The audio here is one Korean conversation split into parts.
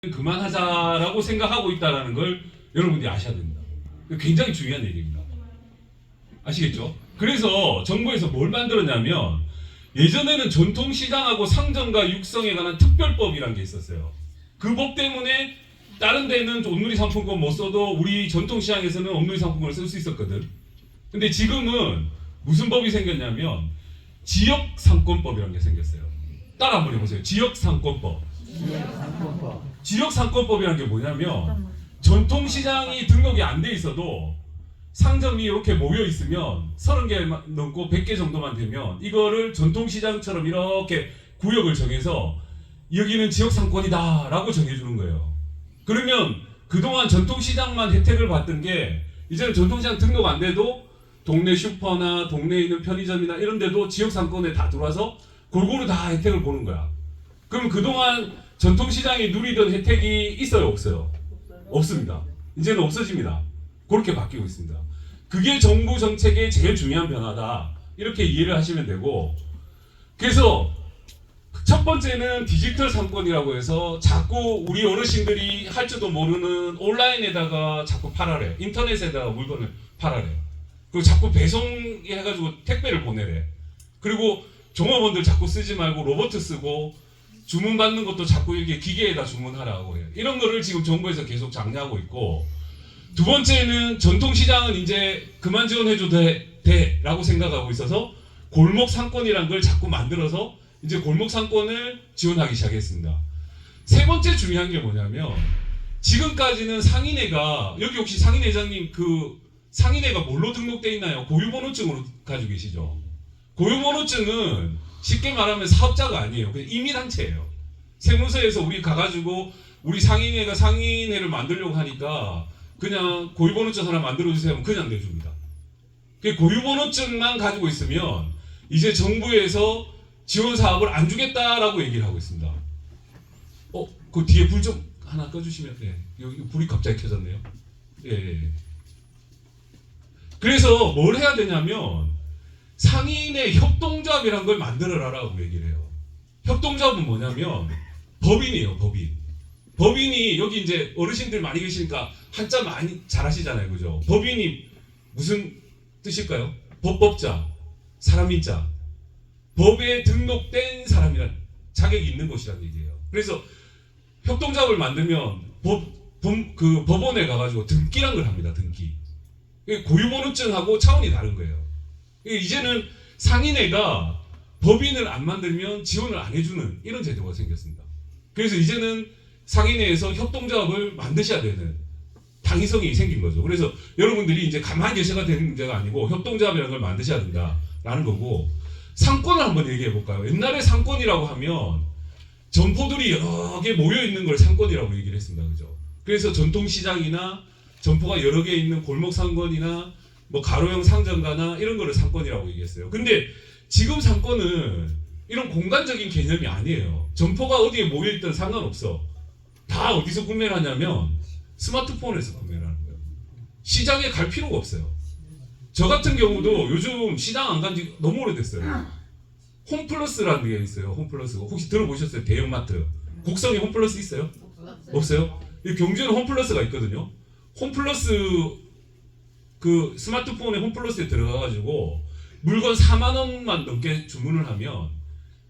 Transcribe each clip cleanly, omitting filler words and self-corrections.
그만하자라고 생각하고 있다는 걸 여러분들이 아셔야 됩니다. 굉장히 중요한 얘기입니다. 아시겠죠? 그래서 정부에서 뭘 만들었냐면 예전에는 전통시장하고 상점과 육성에 관한 특별법이라는 게 있었어요. 그 법 때문에 다른 데는 온누리 상품권 못 써도 우리 전통시장에서는 온누리 상품권을 쓸 수 있었거든. 근데 지금은 무슨 법이 생겼냐면 지역상권법이라는 게 생겼어요. 따라 한번 해보세요. 지역상권법. 지역상권법이라는 게 뭐냐면 전통시장이 등록이 안 돼 있어도 상점이 이렇게 모여 있으면 30개 넘고 100개 정도만 되면 이거를 전통시장처럼 이렇게 구역을 정해서 여기는 지역상권이다 라고 정해주는 거예요. 그러면 그동안 전통시장만 혜택을 받던 게 이제는 전통시장 등록 안 돼도 동네 슈퍼나 동네에 있는 편의점이나 이런 데도 지역상권에 다 들어와서 골고루 다 혜택을 보는 거야. 그럼 그동안 전통시장이 누리던 혜택이 있어요? 없어요? 없습니다. 이제는 없어집니다. 그렇게 바뀌고 있습니다. 그게 정부 정책의 제일 중요한 변화다. 이렇게 이해를 하시면 되고, 그래서 첫 번째는 디지털 상권이라고 해서 자꾸 우리 어르신들이 할 줄도 모르는 온라인에다가 자꾸 팔아래. 인터넷에다가 물건을 팔아래. 그리고 자꾸 배송해가지고 택배를 보내래. 그리고 종업원들 자꾸 쓰지 말고 로봇 쓰고 주문 받는 것도 자꾸 이렇게 기계에다 주문하라고 해요. 이런 거를 지금 정부에서 계속 장려하고 있고, 두 번째는 전통시장은 이제 그만 지원해줘도 돼 라고 생각하고 있어서 골목 상권이라는 걸 자꾸 만들어서 이제 골목 상권을 지원하기 시작했습니다. 세 번째 중요한 게 뭐냐면 지금까지는 상인회가, 여기 혹시 상인회장님 그 상인회가 뭘로 등록돼 있나요? 고유번호증으로 가지고 계시죠? 고유번호증은 쉽게 말하면 사업자가 아니에요. 그냥 임의단체예요. 세무서에서 우리 가가지고 우리 상인회가 상인회를 만들려고 하니까 그냥 고유번호증 하나 만들어주세요 하면 그냥 내줍니다. 고유번호증만 가지고 있으면 이제 정부에서 지원 사업을 안 주겠다라고 얘기를 하고 있습니다. 그 뒤에 불 좀 하나 꺼주시면, 네. 여기 불이 갑자기 켜졌네요. 예. 그래서 뭘 해야 되냐면 상인의 협동조합이라는 걸 만들어라라고 얘기를 해요. 협동조합은 뭐냐면 법인이에요, 법인. 법인이 여기 이제 어르신들 많이 계시니까 한자 많이 잘 아시잖아요, 그죠? 법인이 무슨 뜻일까요? 법법자, 사람인자. 법에 등록된 사람이란 자격이 있는 곳이라는 얘기예요. 그래서 협동조합을 만들면 법원에 가가지고 등기란 걸 합니다, 등기. 고유번호증하고 차원이 다른 거예요. 이제는 상인회가 법인을 안 만들면 지원을 안 해주는 이런 제도가 생겼습니다. 그래서 이제는 상인회에서 협동조합을 만드셔야 되는 당위성이 생긴 거죠. 그래서 여러분들이 이제 가만히 계셔가 되는 문제가 아니고 협동조합이라는 걸 만드셔야 된다라는 거고, 상권을 한번 얘기해 볼까요? 옛날에 상권이라고 하면 점포들이 여러 개 모여 있는 걸 상권이라고 얘기를 했습니다. 그죠? 그래서 전통시장이나 점포가 여러 개 있는 골목 상권이나 뭐 가로형 상점가나 이런 거를 상권이라고 얘기했어요. 근데 지금 상권은 이런 공간적인 개념이 아니에요. 점포가 어디에 모여있든 상관없어. 다 어디서 구매를 하냐면 스마트폰에서 구매를 하는 거예요. 시장에 갈 필요가 없어요. 저 같은 경우도 요즘 시장 안 간 지 너무 오래됐어요. 홈플러스라는 게 있어요. 홈플러스. 혹시 들어보셨어요? 대형마트. 곡성에 홈플러스 있어요? 없어요? 경주에는 홈플러스가 있거든요. 홈플러스 그 스마트폰에 홈플러스에 들어가가지고 물건 4만 원만 넘게 주문을 하면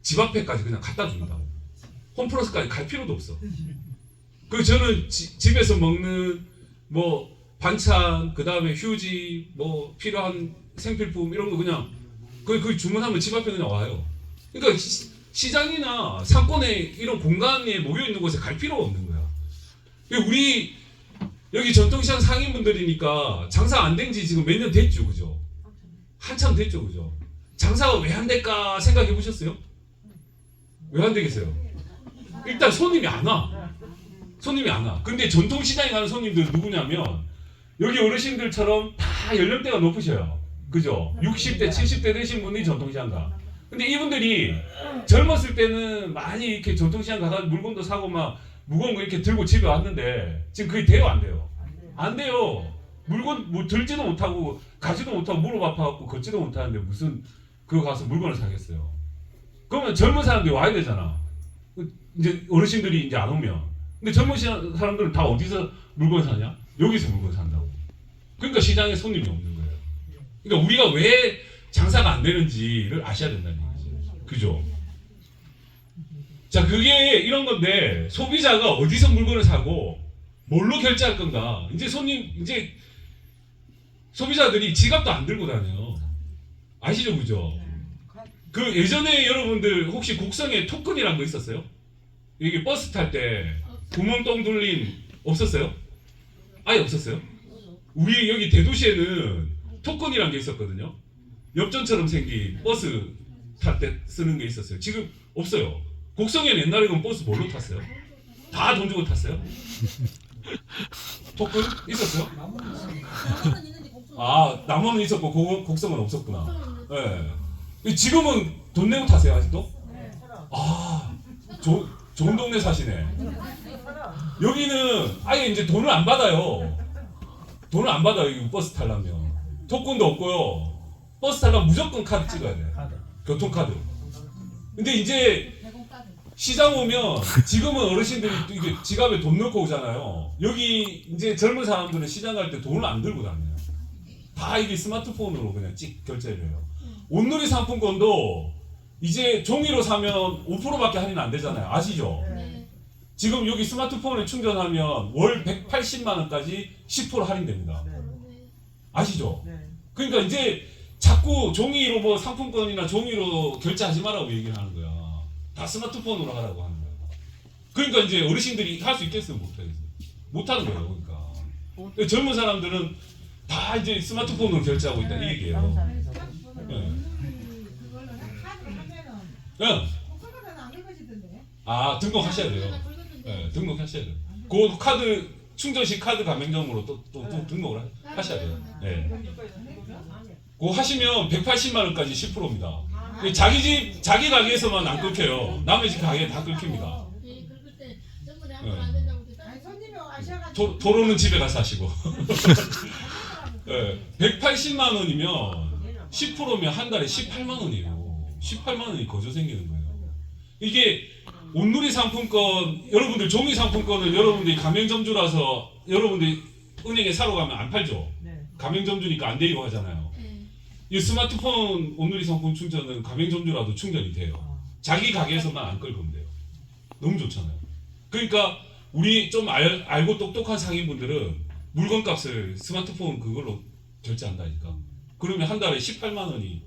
집 앞에까지 그냥 갖다 줍니다. 홈플러스까지 갈 필요도 없어. 그 저는 집에서 먹는 뭐 반찬, 그 다음에 휴지, 뭐 필요한 생필품 이런 거 그냥 그 주문하면 집 앞에 그냥 와요. 그러니까 시장이나 상권에 이런 공간에 모여 있는 곳에 갈 필요가 없는 거야. 우리 여기 전통시장 상인분들이니까 장사 안 된 지 지금 몇 년 됐죠, 그죠? 한참 됐죠, 그죠? 장사가 왜 안 될까 생각해 보셨어요? 왜 안 되겠어요? 일단 손님이 안 와. 손님이 안 와. 근데 전통시장에 가는 손님들 누구냐면 여기 어르신들처럼 다 연령대가 높으셔요. 그죠? 60대, 70대 되신 분이 전통시장 가. 근데 이분들이 젊었을 때는 많이 이렇게 전통시장 가서 물건도 사고 막 무거운 거 이렇게 들고 집에 왔는데 지금 그게 돼요, 안 돼요? 안 돼요. 물건 뭐 들지도 못하고 가지도 못하고 무릎 아파갖고 걷지도 못하는데 무슨 그거 가서 물건을 사겠어요. 그러면 젊은 사람들이 와야 되잖아. 이제 어르신들이 이제 안 오면. 근데 젊은 사람들은 다 어디서 물건 사냐? 여기서 물건 산다고. 그러니까 시장에 손님이 없는 거예요. 그러니까 우리가 왜 장사가 안 되는지를 아셔야 된다는 얘기죠. 그죠? 자, 그게 이런 건데 소비자가 어디서 물건을 사고 뭘로 결제할 건가? 이제 소비자들이 지갑도 안 들고 다녀요. 아시죠, 그죠? 그 예전에 여러분들 혹시 곡성에 토큰이란 거 있었어요? 이게 버스 탈 때 구멍 뚫린 없었어요? 아예 없었어요? 우리 여기 대도시에는 토큰이란 게 있었거든요. 엽전처럼 생긴 버스 탈 때 쓰는 게 있었어요. 지금 없어요. 곡성에는 옛날에 그럼 버스 뭘로 탔어요? 다 돈 주고 탔어요? 토큰 있었어요? 아, 남원은 있었고 곡성은 없었구나. 예. 지금은 돈 내고 타세요 아직도? 아, 좋은 동네 사시네. 여기는 아예 이제 돈을 안 받아요. 돈을 안 받아요. 이 버스 타려면. 토큰도 없고요. 버스 타려면 무조건 카드 찍어야 돼. 교통카드. 근데 이제 시장 오면 지금은 어르신들이 이게 지갑에 돈 넣고 오잖아요. 여기 이제 젊은 사람들은 시장 갈 때 돈을 안 들고 다녀요. 다 이게 스마트폰으로 그냥 결제를 해요. 온누리 상품권도 이제 종이로 사면 5%밖에 할인 안 되잖아요. 아시죠? 네. 지금 여기 스마트폰에 충전하면 월 180만 원까지 10% 할인됩니다. 아시죠? 그러니까 이제 자꾸 종이로 뭐 상품권이나 종이로 결제하지 말라고 얘기를 하는 거야. 다 스마트폰으로 하라고 하는 거야. 그러니까 이제 어르신들이 할 수 있겠어요? 못하는 거예요. 그러니까 젊은 사람들은 다 이제 스마트폰으로 결제하고 있다 이 얘기예요. 네. 네. 아, 등록하셔야 돼요. 네, 등록하셔야 돼요. 그 카드 충전식 카드 가맹점으로 또 등록을 하셔야 돼요. 네. 그거 하시면 180만 원까지 10%입니다. 자기 가게에서만 안 끊겨요. 남의 집 가게 다 끊깁니다. 도로는 집에 가서 하시고. 네, 180만 원이면 10%면 한 달에 18만 원이에요. 18만 원이 거저 생기는 거예요. 이게 온누리 상품권, 여러분들 종이 상품권은 여러분들이 가맹점주라서 여러분들이 은행에 사러 가면 안 팔죠. 가맹점주니까 안 되고 하잖아요. 이 스마트폰 온누리 상품 충전은 가맹점주라도 충전이 돼요. 자기 가게에서만 안 끌면 돼요. 너무 좋잖아요. 그러니까 우리 좀 알고 똑똑한 상인분들은 물건값을 스마트폰 그걸로 결제한다니까. 그러면 한 달에 18만 원이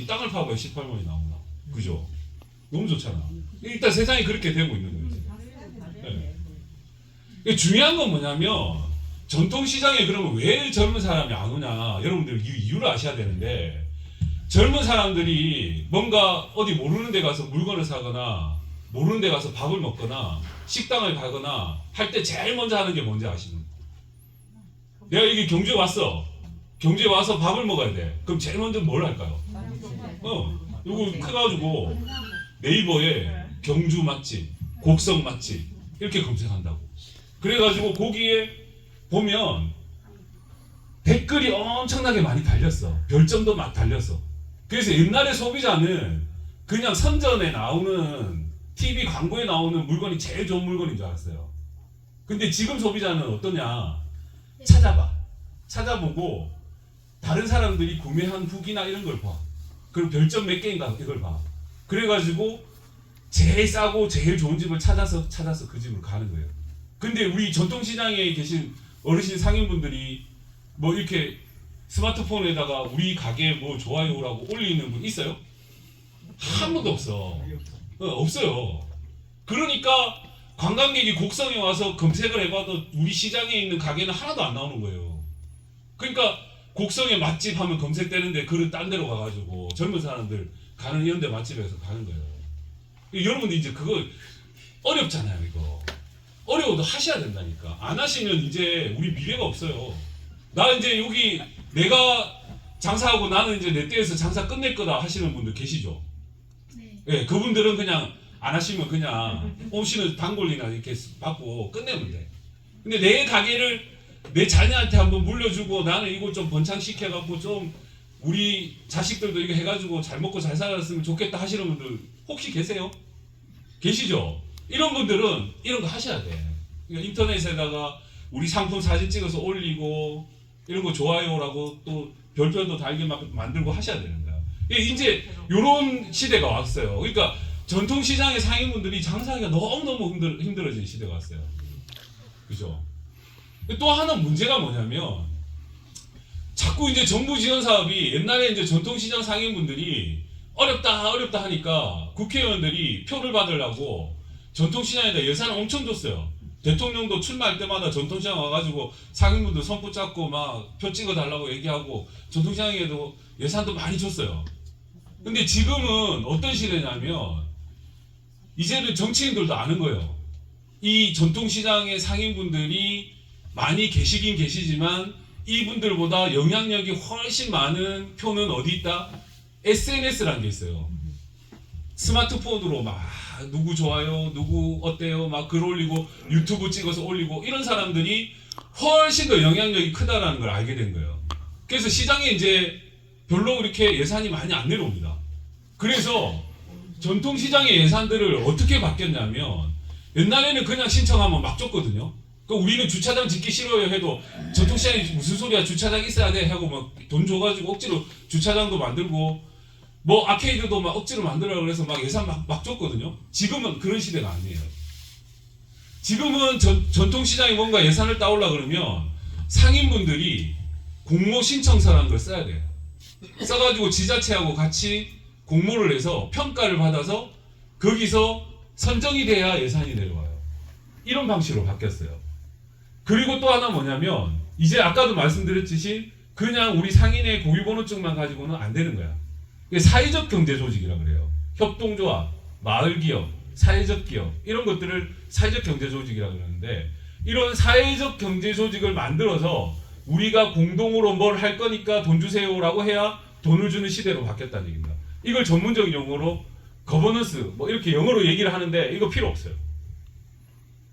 땅을 파고야 18만 원이 나오나. 그죠? 너무 좋잖아. 일단 세상이 그렇게 되고 있는 거예요. 네. 중요한 건 뭐냐면 전통시장에 그러면 왜 젊은 사람이 안 오냐. 여러분들 이유를 아셔야 되는데 젊은 사람들이 뭔가 어디 모르는 데 가서 물건을 사거나 모르는 데 가서 밥을 먹거나 식당을 가거나 할 때 제일 먼저 하는 게 뭔지 아시는? 내가 여기 경주에 왔어. 경주에 와서 밥을 먹어야 돼. 그럼 제일 먼저 뭘 할까요? 이거 해가지고 네이버에 경주 맛집, 곡성 맛집 이렇게 검색한다고. 그래가지고 거기에 보면 댓글이 엄청나게 많이 달렸어. 별점도 막 달렸어. 그래서 옛날에 소비자는 그냥 선전에 나오는 TV 광고에 나오는 물건이 제일 좋은 물건인 줄 알았어요. 근데 지금 소비자는 어떠냐? 찾아보고 다른 사람들이 구매한 후기나 이런 걸 봐. 그리고 별점 몇 개인가 이걸 봐. 그래가지고 제일 싸고 제일 좋은 집을 찾아서 그 집을 가는 거예요. 근데 우리 전통시장에 계신 어르신 상인분들이 뭐 이렇게 스마트폰에다가 우리 가게 뭐 좋아요라고 올리는 분 있어요? 한 번도 없어. 없어요. 그러니까 관광객이 곡성에 와서 검색을 해봐도 우리 시장에 있는 가게는 하나도 안 나오는 거예요. 그러니까 곡성에 맛집 하면 검색되는데 그를 딴 데로 가가지고 젊은 사람들 가는 이런 데 맛집에서 가는 거예요. 여러분들 이제 그거 어렵잖아요. 이거 어려워도 하셔야 된다니까. 안 하시면 이제 우리 미래가 없어요. 나 이제 여기 내가 장사하고 나는 이제 내 때에서 장사 끝낼 거다 하시는 분들 계시죠? 네, 그분들은 그냥 안 하시면 그냥 오시는 단골이나 이렇게 받고 끝내면 돼. 근데 내 가게를 내 자녀한테 한번 물려주고 나는 이거 좀 번창시켜갖고 좀 우리 자식들도 이거 해가지고 잘 먹고 잘 살았으면 좋겠다 하시는 분들 혹시 계세요? 계시죠? 이런 분들은 이런 거 하셔야 돼. 그러니까 인터넷에다가 우리 상품 사진 찍어서 올리고 이런 거 좋아요라고 또 별표도 달게 막 만들고 하셔야 되는 거야. 이제 이런 시대가 왔어요. 그러니까 전통시장의 상인분들이 장사하기가 너무너무 힘들어진 시대가 왔어요. 그죠? 또 하나 문제가 뭐냐면 자꾸 이제 정부 지원 사업이 옛날에 이제 전통시장 상인분들이 어렵다 하니까 국회의원들이 표를 받으려고 전통시장에다 예산을 엄청 줬어요. 대통령도 출마할 때마다 전통시장 와가지고 상인분들 손 붙잡고 막 표 찍어달라고 얘기하고 전통시장에도 예산도 많이 줬어요. 근데 지금은 어떤 시대냐면 이제는 정치인들도 아는 거예요. 이 전통시장의 상인분들이 많이 계시긴 계시지만 이분들보다 영향력이 훨씬 많은 표는 어디 있다? SNS라는 게 있어요. 스마트폰으로 막 누구 좋아요, 누구 어때요, 막 글 올리고 유튜브 찍어서 올리고 이런 사람들이 훨씬 더 영향력이 크다라는 걸 알게 된 거예요. 그래서 시장에 이제 별로 그렇게 예산이 많이 안 내려옵니다. 그래서 전통시장의 예산들을 어떻게 바뀌었냐면 옛날에는 그냥 신청하면 막 줬거든요. 그러니까 우리는 주차장 짓기 싫어요 해도 전통시장이 무슨 소리야 주차장 있어야 돼 하고 막 돈 줘가지고 억지로 주차장도 만들고 뭐 아케이드도 막 억지로 만들라고 그래서 막 예산 막 줬거든요. 지금은 그런 시대가 아니에요. 지금은 전통시장이 뭔가 예산을 따오려 그러면 상인분들이 공모 신청서라는 걸 써야 돼요. 써가지고 지자체하고 같이 공모를 해서 평가를 받아서 거기서 선정이 돼야 예산이 내려와요. 이런 방식으로 바뀌었어요. 그리고 또 하나 뭐냐면 이제 아까도 말씀드렸듯이 그냥 우리 상인의 고유번호증만 가지고는 안 되는 거야. 이게 사회적 경제 조직이라고 그래요. 협동조합, 마을기업, 사회적 기업 이런 것들을 사회적 경제 조직이라고 그러는데 이런 사회적 경제 조직을 만들어서 우리가 공동으로 뭘 할 거니까 돈 주세요라고 해야 돈을 주는 시대로 바뀌었다는 얘기입니다. 이걸 전문적인 용어로 거버넌스 뭐 이렇게 영어로 얘기를 하는데 이거 필요 없어요.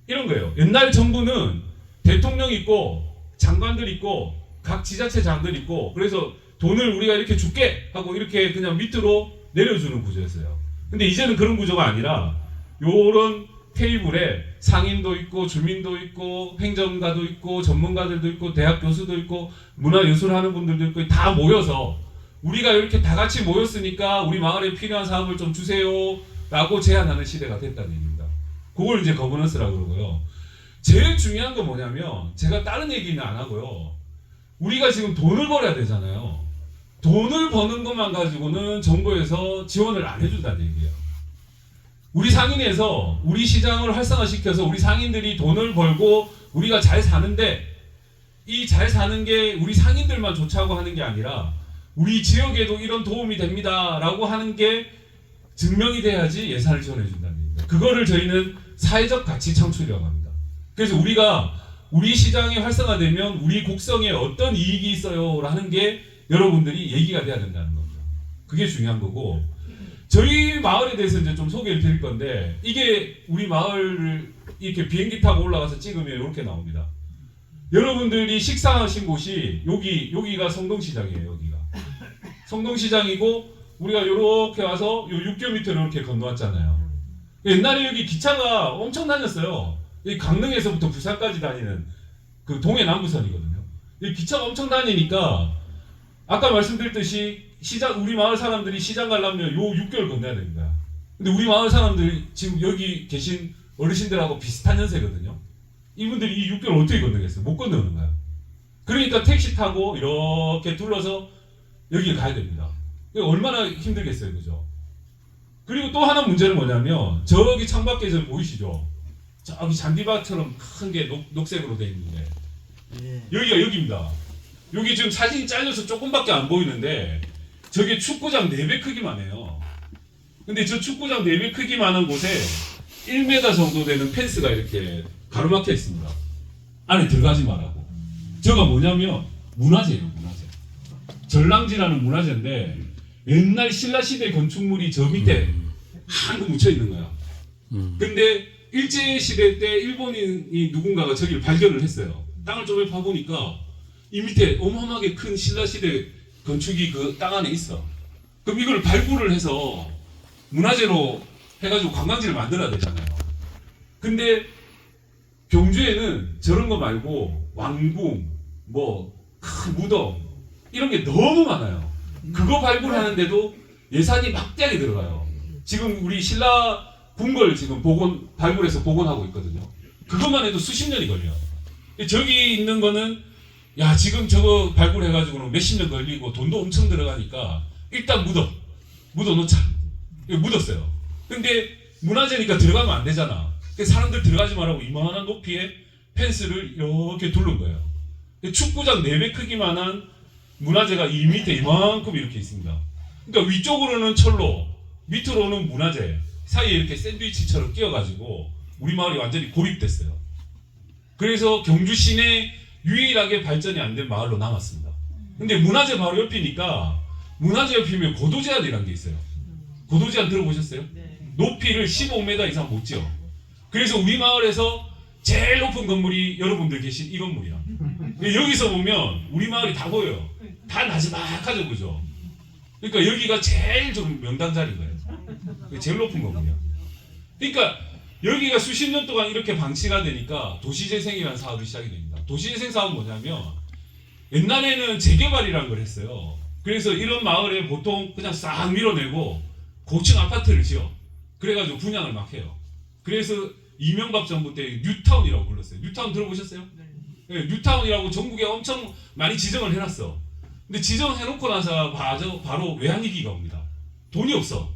이런 거예요. 옛날 정부는 대통령 있고 장관들 있고 각 지자체장들 있고 그래서 돈을 우리가 이렇게 줄게 하고 이렇게 그냥 밑으로 내려주는 구조였어요. 근데 이제는 그런 구조가 아니라 요런 테이블에 상인도 있고 주민도 있고 행정가도 있고 전문가들도 있고 대학 교수도 있고 문화예술하는 분들도 있고 다 모여서 우리가 이렇게 다 같이 모였으니까 우리 마을에 필요한 사업을 좀 주세요 라고 제안하는 시대가 됐다는 얘기입니다. 그걸 이제 거버넌스라고 그러고요. 제일 중요한 건 뭐냐면 제가 다른 얘기는 안 하고요. 우리가 지금 돈을 벌어야 되잖아요. 돈을 버는 것만 가지고는 정부에서 지원을 안 해준다는 얘기예요. 우리 상인에서 우리 시장을 활성화시켜서 우리 상인들이 돈을 벌고 우리가 잘 사는데 이 잘 사는 게 우리 상인들만 좋자고 하는 게 아니라 우리 지역에도 이런 도움이 됩니다 라고 하는 게 증명이 돼야지 예산을 지원해 준다는 얘기입니다. 그거를 저희는 사회적 가치 창출이라고 합니다. 그래서 우리가 우리 시장이 활성화되면 우리 국성에 어떤 이익이 있어요 라는 게 여러분들이 얘기가 돼야 된다는 겁니다. 그게 중요한 거고 저희 마을에 대해서 이제 좀 소개를 드릴 건데 이게 우리 마을을 이렇게 비행기 타고 올라가서 찍으면 이렇게 나옵니다. 여러분들이 식사하신 곳이 여기가 성동시장이에요. 여기가 성동시장이고 우리가 이렇게 와서 요 6km 이렇게 건너왔잖아요. 옛날에 여기 기차가 엄청 다녔어요. 이 강릉에서부터 부산까지 다니는 그 동해남부선이거든요. 이 기차가 엄청 다니니까 아까 말씀드렸듯이 우리 마을 사람들이 시장 가려면 요 6개월 건너야 됩니다. 근데 우리 마을 사람들이 지금 여기 계신 어르신들하고 비슷한 연세거든요. 이분들이 이 6개월 어떻게 건너겠어요? 못 건너는 거야. 그러니까 택시 타고 이렇게 둘러서 여기를 가야 됩니다. 얼마나 힘들겠어요, 그죠? 그리고 또 하나 문제는 뭐냐면 저기 창밖에 저 보이시죠? 저기 잔디밭처럼 큰 게 녹색으로 되어 있는데 여기가 여기입니다. 여기 지금 사진이 잘려서 조금밖에 안 보이는데 저게 축구장 4배 크기만 해요. 근데 저 축구장 4배 크기만 한 곳에 1m 정도 되는 펜스가 이렇게 가로막혀 있습니다. 안에 들어가지 말라고. 저가 뭐냐면 문화재예요, 문화재. 전랑지라는 문화재인데 옛날 신라시대 건축물이 저 밑에 한거 묻혀 있는 거야. 근데 일제시대 때 일본인이 누군가가 저기를 발견을 했어요. 땅을 좀 파보니까 이 밑에 어마어마하게 큰 신라시대 건축이 그 땅 안에 있어. 그럼 이걸 발굴을 해서 문화재로 해가지고 관광지를 만들어야 되잖아요. 근데 경주에는 저런 거 말고 왕궁, 뭐 큰 무덤 이런 게 너무 많아요. 그거 발굴하는데도 예산이 막대하게 들어가요. 지금 우리 신라 궁궐 지금 발굴해서 복원하고 있거든요. 그것만 해도 수십 년이 걸려요. 저기 있는 거는 야 지금 저거 발굴해가지고는 몇십 년 걸리고 돈도 엄청 들어가니까 일단 묻어놓자. 이거 묻었어요. 근데 문화재니까 들어가면 안 되잖아. 사람들 들어가지 말라고 이만한 높이에 펜스를 이렇게 두른 거예요. 축구장 4배 크기만한 문화재가 2m 이만큼 이렇게 있습니다. 그러니까 위쪽으로는 철로, 밑으로는 문화재 사이에 이렇게 샌드위치처럼 끼어가지고 우리 마을이 완전히 고립됐어요. 그래서 경주 시내 유일하게 발전이 안 된 마을로 남았습니다. 근데 문화재 바로 옆이니까 문화재 옆이면 고도 제한이라는 게 있어요. 고도 제한 들어보셨어요? 높이를 15m 이상 못 지어. 그래서 우리 마을에서 제일 높은 건물이 여러분들 계신 이 건물이야. 여기서 보면 우리 마을이 다 보여요. 다 나지막하죠, 그죠? 그러니까 여기가 제일 좀 명당 자리인 거예요. 제일 높은 건물이야. 그러니까 여기가 수십 년 동안 이렇게 방치가 되니까 도시재생이라는 사업이 시작이 됩니다. 도시재생 사업은 뭐냐면 옛날에는 재개발이라는 걸 했어요. 그래서 이런 마을에 보통 그냥 싹 밀어내고 고층 아파트를 지어. 그래가지고 분양을 막 해요. 그래서 이명박 정부 때 뉴타운이라고 불렀어요. 뉴타운 들어보셨어요? 네, 뉴타운이라고 전국에 엄청 많이 지정을 해놨어. 근데 지정해놓고 나서 바로 외환위기가 옵니다. 돈이 없어.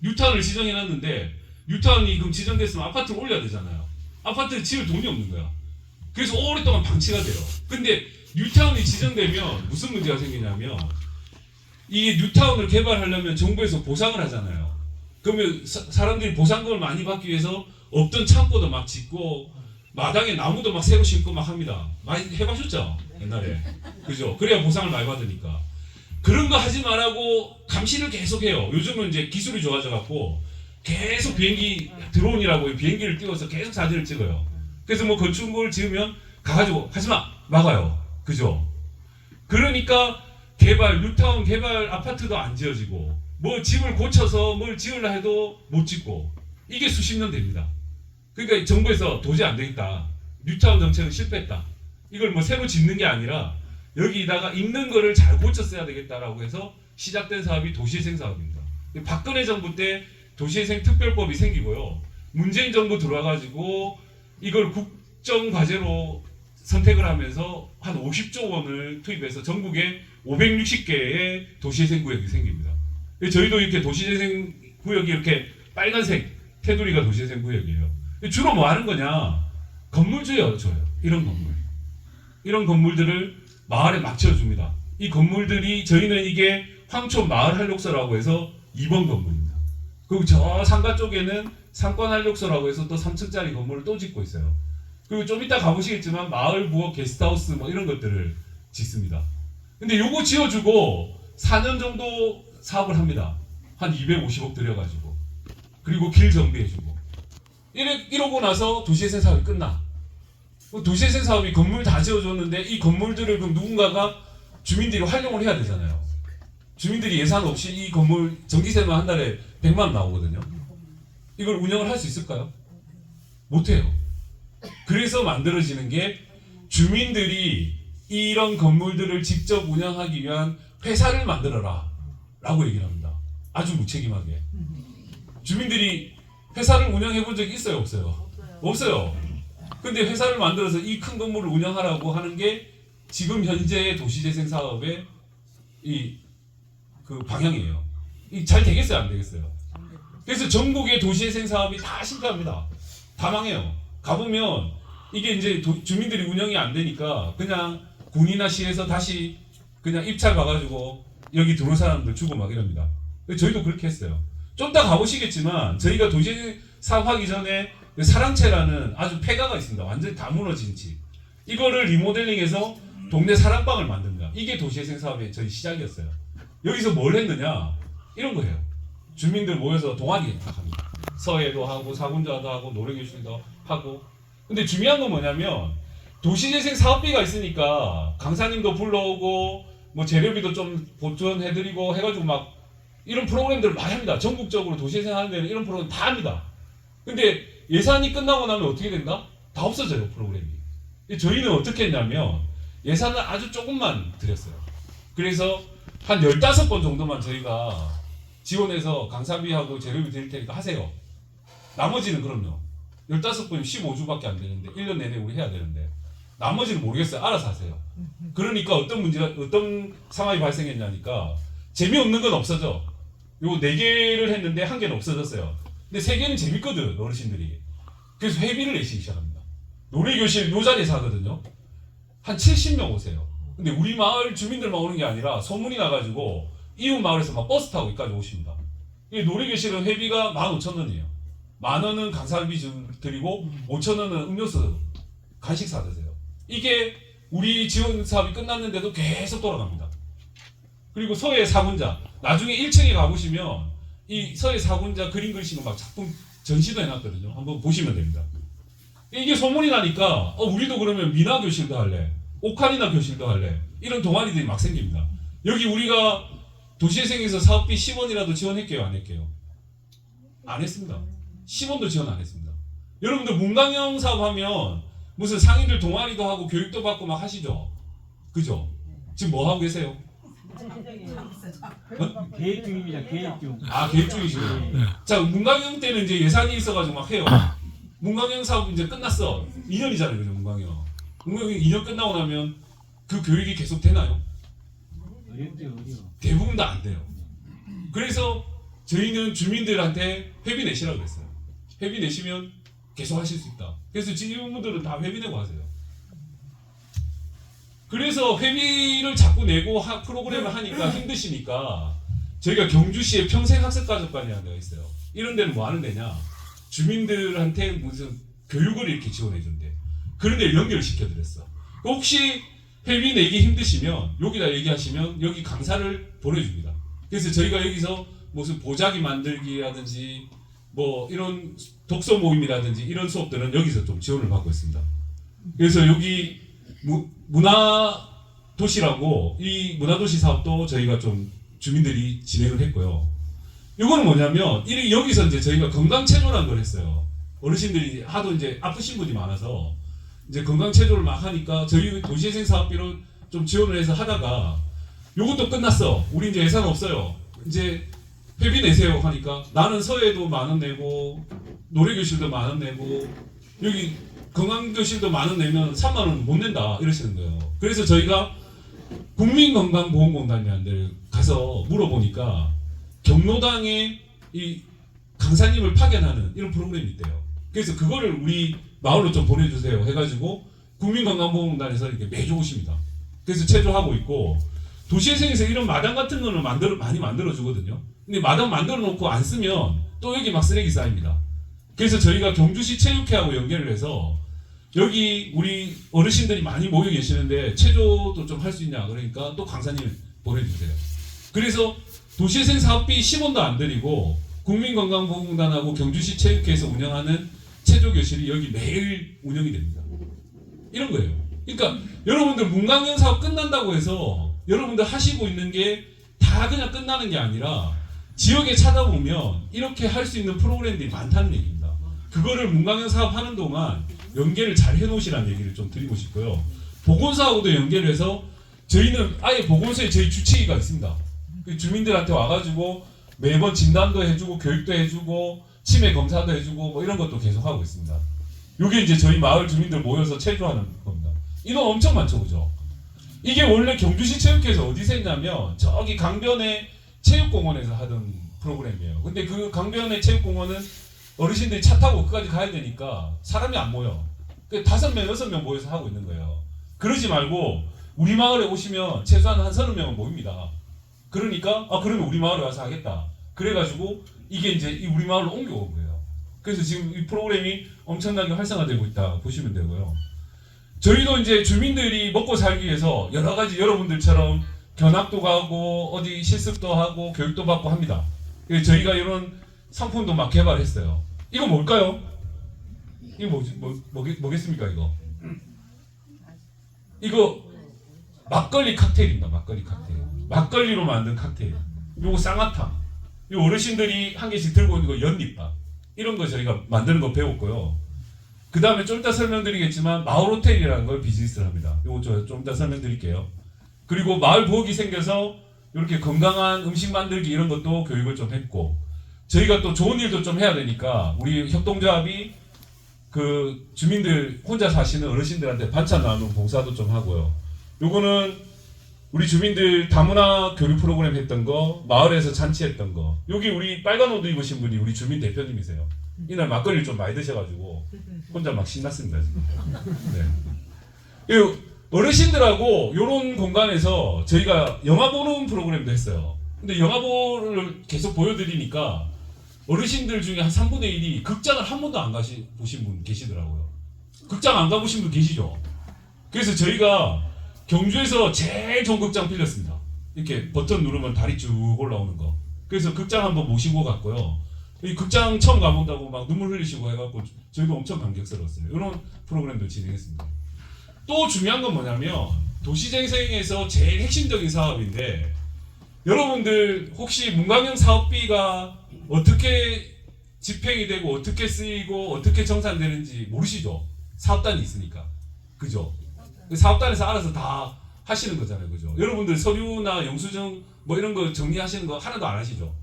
뉴타운을 지정해놨는데 뉴타운이 그럼 지정됐으면 아파트를 올려야 되잖아요. 아파트를 지을 돈이 없는 거야. 그래서 오랫동안 방치가 돼요. 근데 뉴타운이 지정되면 무슨 문제가 생기냐면 이 뉴타운을 개발하려면 정부에서 보상을 하잖아요. 그러면 사람들이 보상금을 많이 받기 위해서 없던 창고도 막 짓고 마당에 나무도 막 새로 심고 막 합니다. 많이 해보셨죠? 옛날에. 그죠? 그래야 보상을 많이 받으니까. 그런 거 하지 말라고 감시를 계속 해요. 요즘은 이제 기술이 좋아져갖고 계속 비행기 드론이라고 비행기를 띄워서 계속 사진을 찍어요. 그래서 뭐 건축물을 지으면 가가지고 하지마 막아요. 그죠? 그러니까 뉴타운 개발 아파트도 안 지어지고 뭐 집을 고쳐서 뭘 지으려 해도 못 짓고 이게 수십 년 됩니다. 그러니까 정부에서 도저히 안 되겠다. 뉴타운 정책은 실패했다. 이걸 뭐 새로 짓는 게 아니라 여기다가 있는 거를 잘 고쳤어야 되겠다라고 해서 시작된 사업이 도시재생 사업입니다. 박근혜 정부 때 도시재생 특별법이 생기고요. 문재인 정부 들어와가지고 이걸 국정과제로 선택을 하면서 한 50조 원을 투입해서 전국에 560개의 도시재생 구역이 생깁니다. 저희도 이렇게 도시재생 구역이 이렇게 빨간색 테두리가 도시재생 구역이에요. 주로 뭐 하는 거냐? 건물 줘요. 이런 건물들을 마을에 막 지어줍니다. 이 건물들이 저희는 이게 황촌 마을 한옥서라고 해서 2번 건물입니다. 그리고 저 상가 쪽에는 상권 한옥서라고 해서 또 3층짜리 건물을 또 짓고 있어요. 그리고 좀 이따 가보시겠지만 마을 부엌 게스트하우스 뭐 이런 것들을 짓습니다. 근데 요거 지어주고 4년 정도 사업을 합니다. 한 250억 들여가지고. 그리고 길 정비해주고. 이러고 나서 도시재생 사업이 끝나. 도시재생 사업이 건물 다 지어줬는데 이 건물들을 그럼 누군가가 주민들이 활용을 해야 되잖아요. 주민들이 예산 없이 이 건물 전기세만 한 달에 100만 원 나오거든요. 이걸 운영을 할 수 있을까요? 못해요. 그래서 만들어지는 게 주민들이 이런 건물들을 직접 운영하기 위한 회사를 만들어라 라고 얘기를 합니다. 아주 무책임하게. 주민들이 회사를 운영해 본 적이 있어요? 없어요? 없어요. 근데 회사를 만들어서 이 큰 건물을 운영하라고 하는 게 지금 현재의 도시재생 사업의 그 방향이에요. 잘 되겠어요? 안 되겠어요? 그래서 전국의 도시재생 사업이 다 실패합니다. 다 망해요. 가보면 이게 이제 주민들이 운영이 안 되니까 그냥 군이나 시에서 다시 그냥 입찰 가가지고 여기 들어온 사람들 주고 막 이럽니다. 저희도 그렇게 했어요. 좀 이따 가보시겠지만 저희가 도시재생 사업하기 전에 사랑채라는 아주 폐가가 있습니다. 완전히 다 무너진 집. 이거를 리모델링해서 동네 사랑방을 만든다. 이게 도시재생 사업의 저희 시작이었어요. 여기서 뭘 했느냐? 이런 거예요. 주민들 모여서 동아리 합니다. 서예도 하고 사군자도 하고 노래교실도 하고. 근데 중요한 건 뭐냐면 도시재생 사업비가 있으니까 강사님도 불러오고 뭐 재료비도 좀 보전해드리고 해가지고 막 이런 프로그램들을 많이 합니다. 전국적으로 도시재생 하는 데는 이런 프로그램 다 합니다. 근데 예산이 끝나고 나면 어떻게 된다? 다 없어져요, 프로그램이. 저희는 어떻게 했냐면 예산을 아주 조금만 드렸어요. 그래서 한 15번 정도만 저희가 지원해서 강사비하고 재료비 드릴 테니까 하세요. 나머지는 그럼요. 15번이면 15주밖에 안 되는데 1년 내내 우리 해야 되는데 나머지는 모르겠어요. 알아서 하세요. 그러니까 어떤 상황이 발생했냐니까 재미없는 건 없어져. 요 4개를 했는데 1개는 없어졌어요. 근데 3개는 재밌거든, 어르신들이. 그래서 회비를 내시기 시작합니다. 놀이교실 요 자리에서 하거든요. 한 70명 오세요. 근데 우리 마을 주민들만 오는 게 아니라 소문이 나가지고 이웃 마을에서 막 버스 타고 여기까지 오십니다. 이 놀이교실은 회비가 15,000원이에요. 10,000원은 강사비 드리고 5,000원은 음료수 간식 사드세요. 이게 우리 지원 사업이 끝났는데도 계속 돌아갑니다. 그리고 서해 사군자 나중에 1층에 가보시면 이 서해 사군자 그림 그리시는 막 작품 전시도 해놨거든요. 한번 보시면 됩니다. 이게 소문이 나니까 우리도 그러면 미나 교실도 할래, 오카리나 교실도 할래, 이런 동아리들이 막 생깁니다. 여기 우리가 도시재생에서 사업비 10원이라도 지원할게요, 안 할게요? 안 했습니다. 10원도 지원 안 했습니다. 여러분들 문강형 사업하면 무슨 상인들 동아리도 하고 교육도 받고 막 하시죠? 그죠? 지금 뭐 하고 계세요? 계획 중입니다. 계획 중. 아, 계획 중이시구나. 네. 자, 문강형 때는 이제 예산이 있어가지고 막 해요. 문강형 사업 이제 끝났어. 2년이잖아요, 그죠? 문강형 2년 끝나고 나면 그 교육이 계속 되나요? 어려워요. 대부분 다 안 돼요. 그래서 저희는 주민들한테 회비 내시라고 그랬어요. 회비 내시면 계속 하실 수 있다. 그래서 지인분들은 다 회비 내고 하세요. 그래서 회비를 자꾸 내고 프로그램을 하니까 힘드시니까 저희가 경주시에 평생학습가족관이라는 데가 있어요. 이런 데는 뭐 하는 데냐? 주민들한테 무슨 교육을 이렇게 지원해 준대. 그런 데 연결을 시켜드렸어. 혹시 회비 내기 힘드시면 여기다 얘기하시면 여기 강사를 보내줍니다. 그래서 저희가 여기서 무슨 보자기 만들기라든지 뭐 이런 독서 모임이라든지 이런 수업들은 여기서 좀 지원을 받고 있습니다. 그래서 여기 문화도시라고 이 문화도시 사업도 저희가 좀 주민들이 진행을 했고요. 이거는 뭐냐면 여기서 이제 저희가 건강체조라는 걸 했어요. 어르신들이 하도 이제 아프신 분이 많아서 이제 건강체조를 막 하니까 저희 도시재생 사업비로 좀 지원을 해서 하다가 요것도 끝났어. 우리 이제 예산 없어요. 이제 회비 내세요 하니까 나는 서해도 10,000원 내고 노래교실도 10,000원 내고 여기 건강교실도 10,000원 내면 30,000원 못 낸다 이러시는 거예요. 그래서 저희가 국민건강보험공단이라는 데 가서 물어보니까 경로당에 이 강사님을 파견하는 이런 프로그램이 있대요. 그래서 그거를 우리 마을로 좀 보내주세요 해가지고 국민건강보험공단에서 이렇게 매주 오십니다. 그래서 체조하고 있고 도시재생에서 이런 마당 같은 거는 많이 만들어 주거든요. 근데 마당 만들어 놓고 안 쓰면 또 여기 막 쓰레기 쌓입니다. 그래서 저희가 경주시 체육회하고 연결을 해서 여기 우리 어르신들이 많이 모여 계시는데 체조도 좀 할 수 있냐 그러니까 또 강사님 보내주세요. 그래서 도시재생 사업비 10원도 안 드리고 국민건강보험공단하고 경주시 체육회에서 운영하는 체조교실이 여기 매일 운영이 됩니다. 이런 거예요. 그러니까 여러분들 문강형 사업 끝난다고 해서 여러분들 하시고 있는 게 다 그냥 끝나는 게 아니라 지역에 찾아보면 이렇게 할 수 있는 프로그램들이 많다는 얘기입니다. 그거를 문강형 사업 하는 동안 연계를 잘 해놓으시라는 얘기를 좀 드리고 싶고요. 보건소하고도 연계를 해서 저희는 아예 보건소에 저희 주치의가 있습니다. 주민들한테 와가지고 매번 진단도 해주고 교육도 해주고 치매 검사도 해주고 뭐 이런 것도 계속 하고 있습니다. 이게 이제 저희 마을 주민들 모여서 체조하는 겁니다. 인원 엄청 많죠, 그죠? 이게 원래 경주시 체육회에서 어디서 했냐면 저기 강변의 체육공원에서 하던 프로그램이에요. 근데 그 강변의 체육공원은 어르신들이 차 타고 끝까지 가야 되니까 사람이 안 모여. 5명, 6명 모여서 하고 있는 거예요. 그러지 말고 우리 마을에 오시면 최소한 한 30명은 모입니다. 그러니까 그러면 우리 마을에 와서 하겠다. 그래가지고 이게 이제 우리 마을로 옮겨온 거예요. 그래서 지금 이 프로그램이 엄청나게 활성화되고 있다 보시면 되고요. 저희도 이제 주민들이 먹고 살기 위해서 여러 가지 여러분들처럼 견학도 가고 어디 실습도 하고 교육도 받고 합니다. 그래서 저희가 이런 상품도 막 개발했어요. 이거 뭘까요? 이거 뭐겠습니까 이거? 이거 막걸리 칵테일입니다. 막걸리 칵테일. 막걸리로 만든 칵테일. 요거 쌍화탕. 요 어르신들이 한 개씩 들고 있는 거 연잎밥. 이런 거 저희가 만드는 거 배웠고요. 그 다음에 좀 이따 설명드리겠지만 마을 호텔이라는 걸 비즈니스를 합니다. 이거 좀 이따 설명드릴게요. 그리고 마을 부엌이 생겨서 이렇게 건강한 음식 만들기 이런 것도 교육을 좀 했고, 저희가 또 좋은 일도 좀 해야 되니까 우리 협동조합이 그 주민들 혼자 사시는 어르신들한테 반찬 나누는 봉사도 좀 하고요. 요거는 우리 주민들 다문화 교류 프로그램 했던 거, 마을에서 잔치했던 거. 여기 우리 빨간 옷 입으신 분이 우리 주민 대표님이세요. 이날 막걸리를 좀 많이 드셔가지고 혼자 막 신났습니다 지금. 네. 이 어르신들하고 이런 공간에서 저희가 영화 보는 프로그램도 했어요. 근데 영화를 계속 보여드리니까 어르신들 중에 한 3분의 1이 극장을 한 번도 안 보신 분 계시더라고요. 극장 안 가보신 분 계시죠? 그래서 저희가 경주에서 제일 좋은 극장 빌렸습니다. 이렇게 버튼 누르면 다리 쭉 올라오는 거. 그래서 극장 한번 모시고 갔고요. 이 극장 처음 가본다고 막 눈물 흘리시고 해갖고 저희도 엄청 감격스러웠어요. 이런 프로그램도 진행했습니다. 또 중요한 건 뭐냐면 도시재생에서 제일 핵심적인 사업인데, 여러분들 혹시 문광영 사업비가 어떻게 집행이 되고 어떻게 쓰이고 어떻게 정산되는지 모르시죠? 사업단이 있으니까. 그죠? 사업단에서 알아서 다 하시는 거잖아요. 그죠? 여러분들 서류나 영수증 뭐 이런 거 정리하시는 거 하나도 안 하시죠?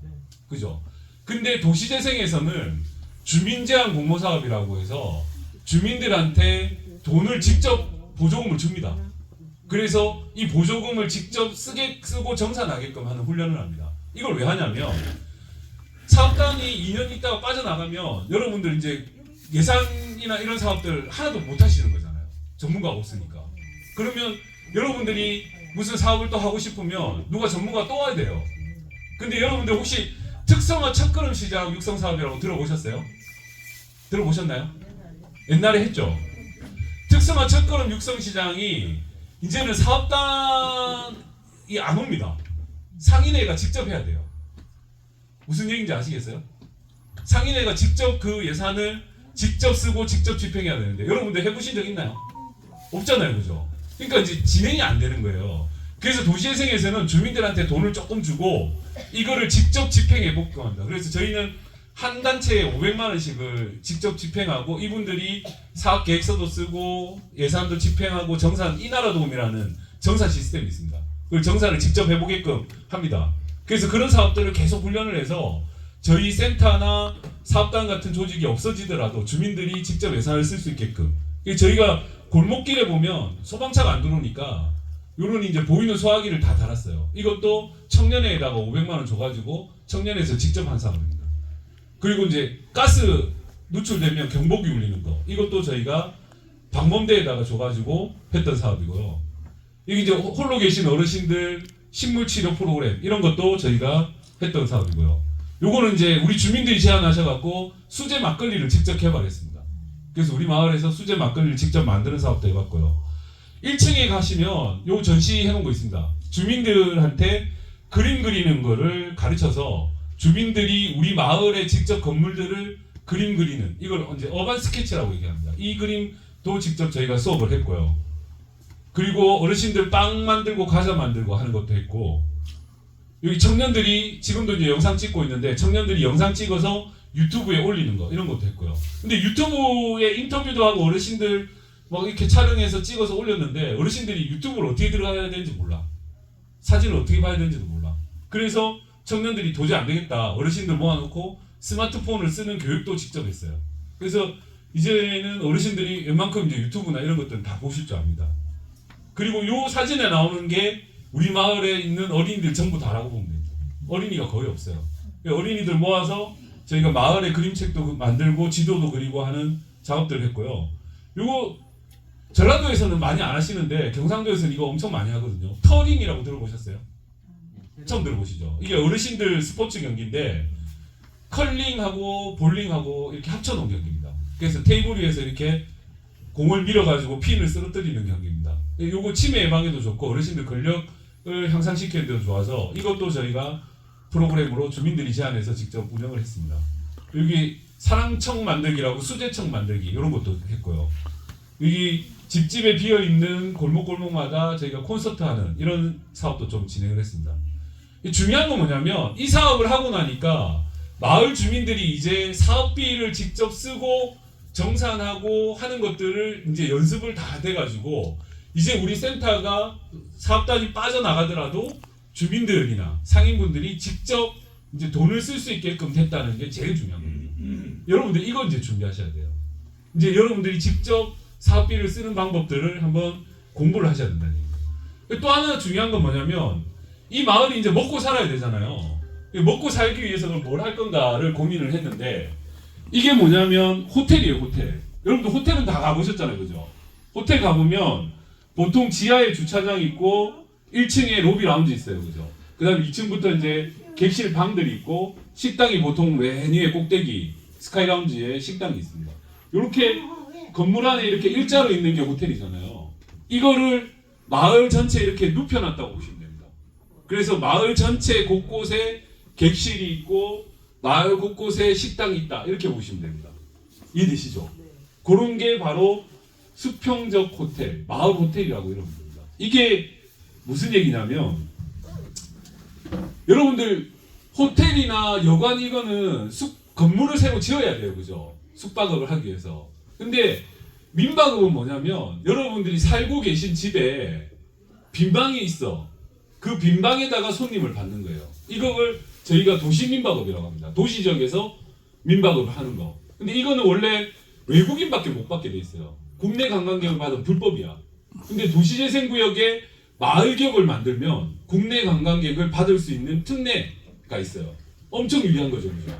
그죠? 근데 도시재생에서는 주민제한 공모사업이라고 해서 주민들한테 돈을 직접 보조금을 줍니다. 그래서 이 보조금을 직접 쓰고 정산하게끔 하는 훈련을 합니다. 이걸 왜 하냐면 사업단이 2년 있다가 빠져나가면 여러분들 이제 예산이나 이런 사업들 하나도 못 하시는 거잖아요. 전문가가 없으니까. 그러면 여러분들이 무슨 사업을 또 하고 싶으면 누가 전문가 또 와야 돼요. 근데 여러분들 혹시 특성화 첫걸음 시장 육성 사업이라고 들어보셨어요? 들어보셨나요? 옛날에 했죠. 특성화 첫걸음 육성 시장이 이제는 사업단이 안 옵니다. 상인회가 직접 해야 돼요. 무슨 얘기인지 아시겠어요? 상인회가 직접 그 예산을 직접 쓰고 직접 집행해야 되는데 여러분들 해보신 적 있나요? 없잖아요, 그죠? 그러니까 이제 진행이 안 되는 거예요. 그래서 도시재생에서는 주민들한테 돈을 조금 주고 이거를 직접 집행해 보게끔 합니다. 그래서 저희는 한 단체에 500만 원씩을 직접 집행하고 이분들이 사업 계획서도 쓰고 예산도 집행하고 정산 이나라도움이라는 정산 시스템이 있습니다. 그걸 정산을 직접 해보게끔 합니다. 그래서 그런 사업들을 계속 훈련을 해서 저희 센터나 사업단 같은 조직이 없어지더라도 주민들이 직접 예산을 쓸 수 있게끔. 저희가 골목길에 보면 소방차가 안 들어오니까 요런 이제 보이는 소화기를 다 달았어요. 이것도 청년회에다가 500만 원 줘가지고 청년회에서 직접 한 사업입니다. 그리고 이제 가스 누출되면 경보기 울리는 거, 이것도 저희가 방범대에다가 줘가지고 했던 사업이고요. 이게 이제 홀로 계신 어르신들 식물치료 프로그램 이런 것도 저희가 했던 사업이고요. 요거는 이제 우리 주민들이 제안하셔갖고 수제 막걸리를 직접 개발했습니다. 그래서 우리 마을에서 수제 막걸리를 직접 만드는 사업도 해봤고요. 1층에 가시면 요 전시해 놓은 거 있습니다. 주민들한테 그림 그리는 거를 가르쳐서 주민들이 우리 마을의 직접 건물들을 그림 그리는, 이걸 이제 어반 스케치라고 얘기합니다. 이 그림도 직접 저희가 수업을 했고요. 그리고 어르신들 빵 만들고 과자 만들고 하는 것도 했고, 여기 청년들이 지금도 이제 영상 찍고 있는데 청년들이 영상 찍어서 유튜브에 올리는 거 이런 것도 했고요. 근데 유튜브에 인터뷰도 하고 어르신들 막 이렇게 촬영해서 찍어서 올렸는데 어르신들이 유튜브를 어떻게 들어가야 되는지 몰라. 사진을 어떻게 봐야 되는지도 몰라. 그래서 청년들이 도저히 안 되겠다. 어르신들 모아놓고 스마트폰을 쓰는 교육도 직접 했어요. 그래서 이제는 어르신들이 웬만큼 이제 유튜브나 이런 것들은 다 보실 줄 압니다. 그리고 요 사진에 나오는 게 우리 마을에 있는 어린이들 전부 다라고 보면 됩니다. 어린이가 거의 없어요. 어린이들 모아서 저희가 마을의 그림책도 만들고 지도도 그리고 하는 작업들을 했고요. 요거 전라도에서는 많이 안 하시는데 경상도에서는 이거 엄청 많이 하거든요. 터링이라고 들어보셨어요? 처음 들어보시죠? 이게 어르신들 스포츠 경기인데 컬링하고 볼링하고 이렇게 합쳐놓은 경기입니다. 그래서 테이블 위에서 이렇게 공을 밀어가지고 핀을 쓰러뜨리는 경기입니다. 요거 치매 예방에도 좋고 어르신들 근력을 향상시키는 데도 좋아서 이것도 저희가 프로그램으로 주민들이 제안해서 직접 운영을 했습니다. 여기 사랑청 만들기라고 수제청 만들기 이런 것도 했고요. 여기 집집에 비어있는 골목골목마다 저희가 콘서트하는 이런 사업도 좀 진행을 했습니다. 중요한 건 뭐냐면 이 사업을 하고 나니까 마을 주민들이 이제 사업비를 직접 쓰고 정산하고 하는 것들을 이제 연습을 다 돼가지고 이제 우리 센터가 사업단이 빠져나가더라도 주민들이나 상인분들이 직접 이제 돈을 쓸 수 있게끔 됐다는 게 제일 중요한 겁니다. 여러분들 이거 이제 준비하셔야 돼요. 이제 여러분들이 직접 사업비를 쓰는 방법들을 한번 공부를 하셔야 된다는 얘기예요. 또 하나 중요한 건 뭐냐면 이 마을이 이제 먹고 살아야 되잖아요. 먹고 살기 위해서 그럼 뭘 할 건가를 고민을 했는데 이게 뭐냐면 호텔이에요, 호텔. 여러분들 호텔은 다 가보셨잖아요, 그죠? 호텔 가보면 보통 지하에 주차장 있고 1층에 로비 라운지 있어요, 그죠? 그 다음에 2층부터 이제 객실 방들이 있고 식당이 보통 맨 위에 꼭대기 스카이 라운지에 식당이 있습니다. 이렇게 건물 안에 이렇게 일자로 있는 게 호텔이잖아요. 이거를 마을 전체에 이렇게 눕혀놨다고 보시면 됩니다. 그래서 마을 전체 곳곳에 객실이 있고 마을 곳곳에 식당이 있다 이렇게 보시면 됩니다. 이해되시죠? 그런 게 바로 수평적 호텔, 마을 호텔이라고 이러면 됩니다. 이게 무슨 얘기냐면 여러분들 호텔이나 여관 이거는 건물을 새로 지어야 돼요, 그죠? 숙박업을 하기 위해서. 근데 민박업은 뭐냐면 여러분들이 살고 계신 집에 빈방이 있어. 그 빈방에다가 손님을 받는 거예요. 이걸 저희가 도시민박업이라고 합니다. 도시 지역에서 민박업을 하는 거. 근데 이거는 원래 외국인밖에 못 받게 돼 있어요. 국내 관광객을 받으면 불법이야. 근데 도시재생구역에 마을기업을 만들면 국내 관광객을 받을 수 있는 특례가 있어요. 엄청 유리한 거죠, 그죠?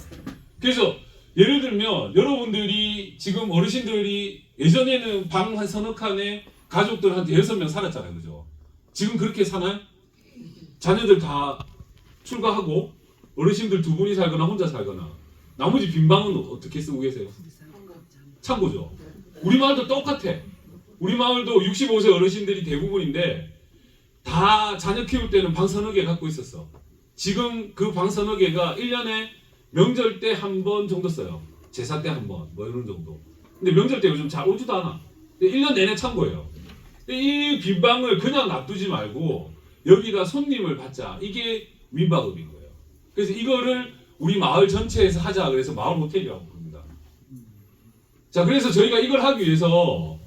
그래서 예를 들면 여러분들이 지금 어르신들이 예전에는 방 한 서너 칸에 가족들 한 6명 살았잖아요, 그죠? 지금 그렇게 사나요? 자녀들 다 출가하고 어르신들 2분이 살거나 혼자 살거나 나머지 빈 방은 어떻게 쓰고 계세요? 참고죠. 우리 마을도 똑같아. 우리 마을도 65세 어르신들이 대부분인데 다 자녀 키울 때는 방 서너 개 갖고 있었어. 지금 그 방 서너 개가 1년에 명절 때 한 번 정도 써요. 제사 때 한 번, 뭐 이런 정도. 근데 명절 때 요즘 잘 오지도 않아. 1년 내내 참고예요. 이 빈방을 그냥 놔두지 말고 여기다 손님을 받자. 이게 민박업인 거예요. 그래서 이거를 우리 마을 전체에서 하자. 그래서 마을 호텔이라고 부릅니다. 자, 그래서 저희가 이걸 하기 위해서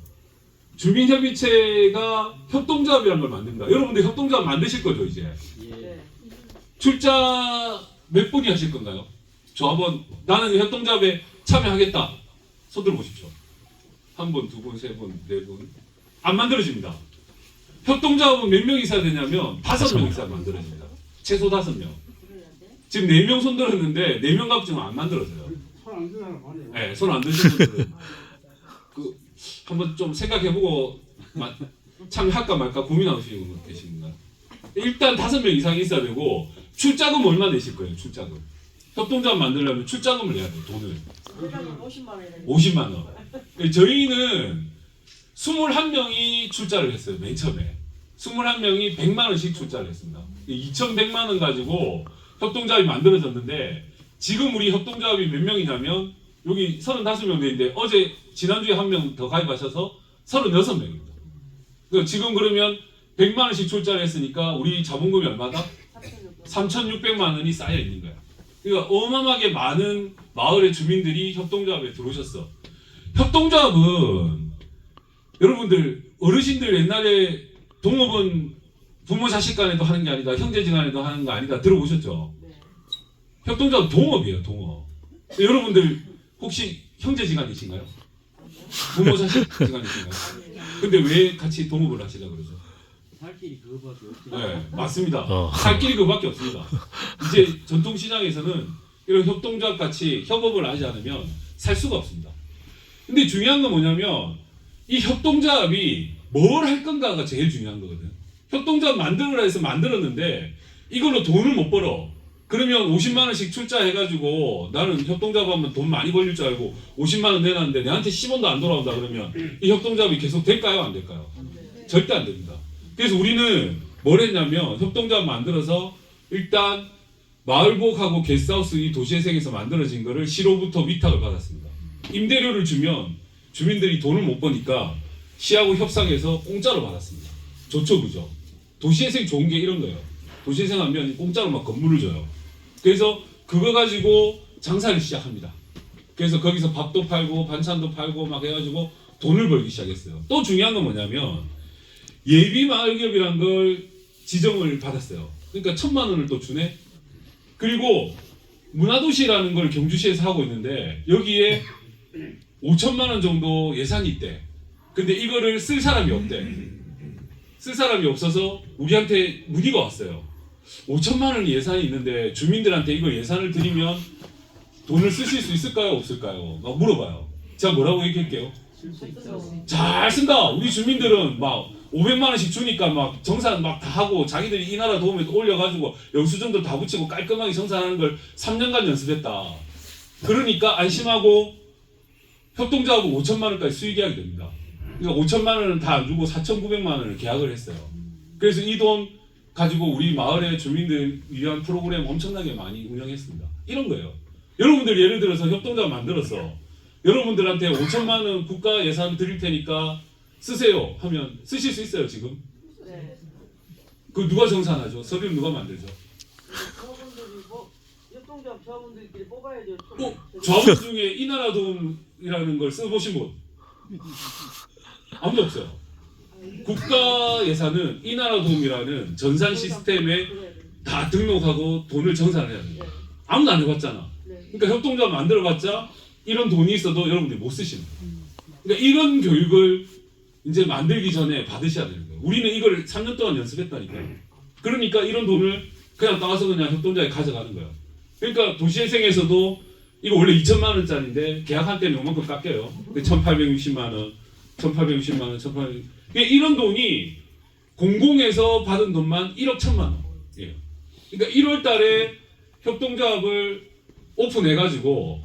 주민협의체가 협동조합이라는 걸 만듭니다. 여러분들 협동조합 만드실 거죠, 이제? 예. 출자 몇 분이 하실 건가요? 저 한번 나는 협동조합에 참여하겠다. 손 들어보십시오. 한 분, 두 분, 세 분, 네 분. 안 만들어집니다. 협동조합은 몇 명 있어야 되냐면 5명 있어야 만들어집니다. 최소 5명. 지금 4명 손 들었는데 4명 갑증은 안 만들어져요. 손 안 드는 사람 많아요. 네, 손 안 드시는 분들은 그 한번 좀 생각해보고 참여할까 말까 고민하시고 계십니다. 일단 5명 이상이 있어야 되고 출자금 얼마 내실 거예요? 출자금. 협동조합 만들려면 출자금을 내야 돼요. 돈을. 50만 원. 50만 원. 저희는 21명이 출자를 했어요. 맨 처음에. 21명이 100만 원씩 출자를 했습니다. 2,100만 원 가지고 협동조합이 만들어졌는데 지금 우리 협동조합이 몇 명이냐면 여기 35명 되는데 어제 지난주에 한 명 더 가입하셔서 36명입니다. 그러니까 지금 그러면 100만 원씩 출자를 했으니까 우리 자본금이 얼마다? 3,600만 원이 쌓여 있는 거야. 그러니까 어마어마하게 많은 마을의 주민들이 협동조합에 들어오셨어. 협동조합은 여러분들 어르신들 옛날에 동업은 부모 자식 간에도 하는 게 아니다. 형제지간에도 하는 거 아니다. 들어보셨죠? 네. 협동조합 동업이에요. 동업. 여러분들 혹시 형제지간이신가요? 부모 자식 지간이신가요? 근데 왜 같이 동업을 하시려고 그러죠? 살 길이 그거밖에 없지. 네, 맞습니다. 살 길이 그밖에 없습니다. 이제 전통시장에서는 이런 협동조합 같이 협업을 하지 않으면 살 수가 없습니다. 근데 중요한 건 뭐냐면 이 협동조합이 뭘 할 건가가 제일 중요한 거거든. 협동조합 만들어라 해서 만들었는데 이걸로 돈을 못 벌어. 그러면 50만 원씩 출자해가지고 나는 협동조합 하면 돈 많이 벌릴 줄 알고 50만 원 내놨는데 내한테 10원도 안 돌아온다 그러면 이 협동조합이 계속 될까요? 안 될까요? 절대 안 됩니다. 그래서 우리는 뭘 했냐면 협동조합 만들어서 일단 마을복하고 게스트하우스 이 도시재생에서 만들어진 거를 시로부터 위탁을 받았습니다. 임대료를 주면 주민들이 돈을 못 버니까 시하고 협상해서 공짜로 받았습니다. 좋죠, 그죠? 도시재생 좋은 게 이런 거예요. 도시재생 하면 공짜로 막 건물을 줘요. 그래서 그거 가지고 장사를 시작합니다. 그래서 거기서 밥도 팔고 반찬도 팔고 막 해가지고 돈을 벌기 시작했어요. 또 중요한 건 뭐냐면 예비 마을기업이라는 걸 지정을 받았어요. 그러니까 1,000만 원을 또 주네. 그리고 문화도시라는 걸 경주시에서 하고 있는데 여기에 5천만 원 정도 예산이 있대. 근데 이거를 쓸 사람이 없대. 쓸 사람이 없어서 우리한테 문의가 왔어요. 5천만 원 예산이 있는데 주민들한테 이걸 예산을 드리면 돈을 쓰실 수 있을까요? 없을까요? 막 물어봐요. 제가 뭐라고 얘기할게요? 잘 쓴다. 우리 주민들은 막 500만 원씩 주니까 막 정산 막 다 하고 자기들이 이 나라 도움에 올려가지고 영수증도 다 붙이고 깔끔하게 정산하는 걸 3년간 연습했다. 그러니까 안심하고 협동조합은 5천만 원까지 수익 계약이 됩니다. 그러니까 5천만 원은 다 안 주고 4,900만 원을 계약을 했어요. 그래서 이 돈 가지고 우리 마을의 주민들 위한 프로그램 엄청나게 많이 운영했습니다. 이런 거예요. 여러분들 예를 들어서 협동조합 만들어서 여러분들한테 5천만 원 국가 예산 드릴 테니까 쓰세요 하면 쓰실 수 있어요 지금? 네. 그 누가 정산하죠? 서류는 누가 만들죠? 조합원들이 뭐 협동조합 조합원들끼리 뽑아야죠. 조합원 중에 이 나라 도움이라는 걸 써보신 분? 아무도 없어요. 국가 예산은 이 나라 도움이라는 전산 시스템에 다 등록하고 돈을 정산해야 돼요. 아무도 안 해봤잖아. 그러니까 협동조합 만들어봤자 이런 돈이 있어도 여러분들이 못 쓰시는 거예요. 그러니까 이런 교육을 이제 만들기 전에 받으셔야 되는 거예요. 우리는 이걸 3년 동안 연습했다니까요. 그러니까 이런 돈을 그냥 따와서 그냥 협동조합에 가져가는 거예요. 그러니까 도시재생에서도 이거 원래 2천만 원짜리인데 계약할 때는 요만큼 깎여요. 1,860만 원, 1,860만 원, 1,800. 이런 돈이 공공에서 받은 돈만 1억 1천만 원이에요. 그러니까 1월 달에 협동조합을 오픈해가지고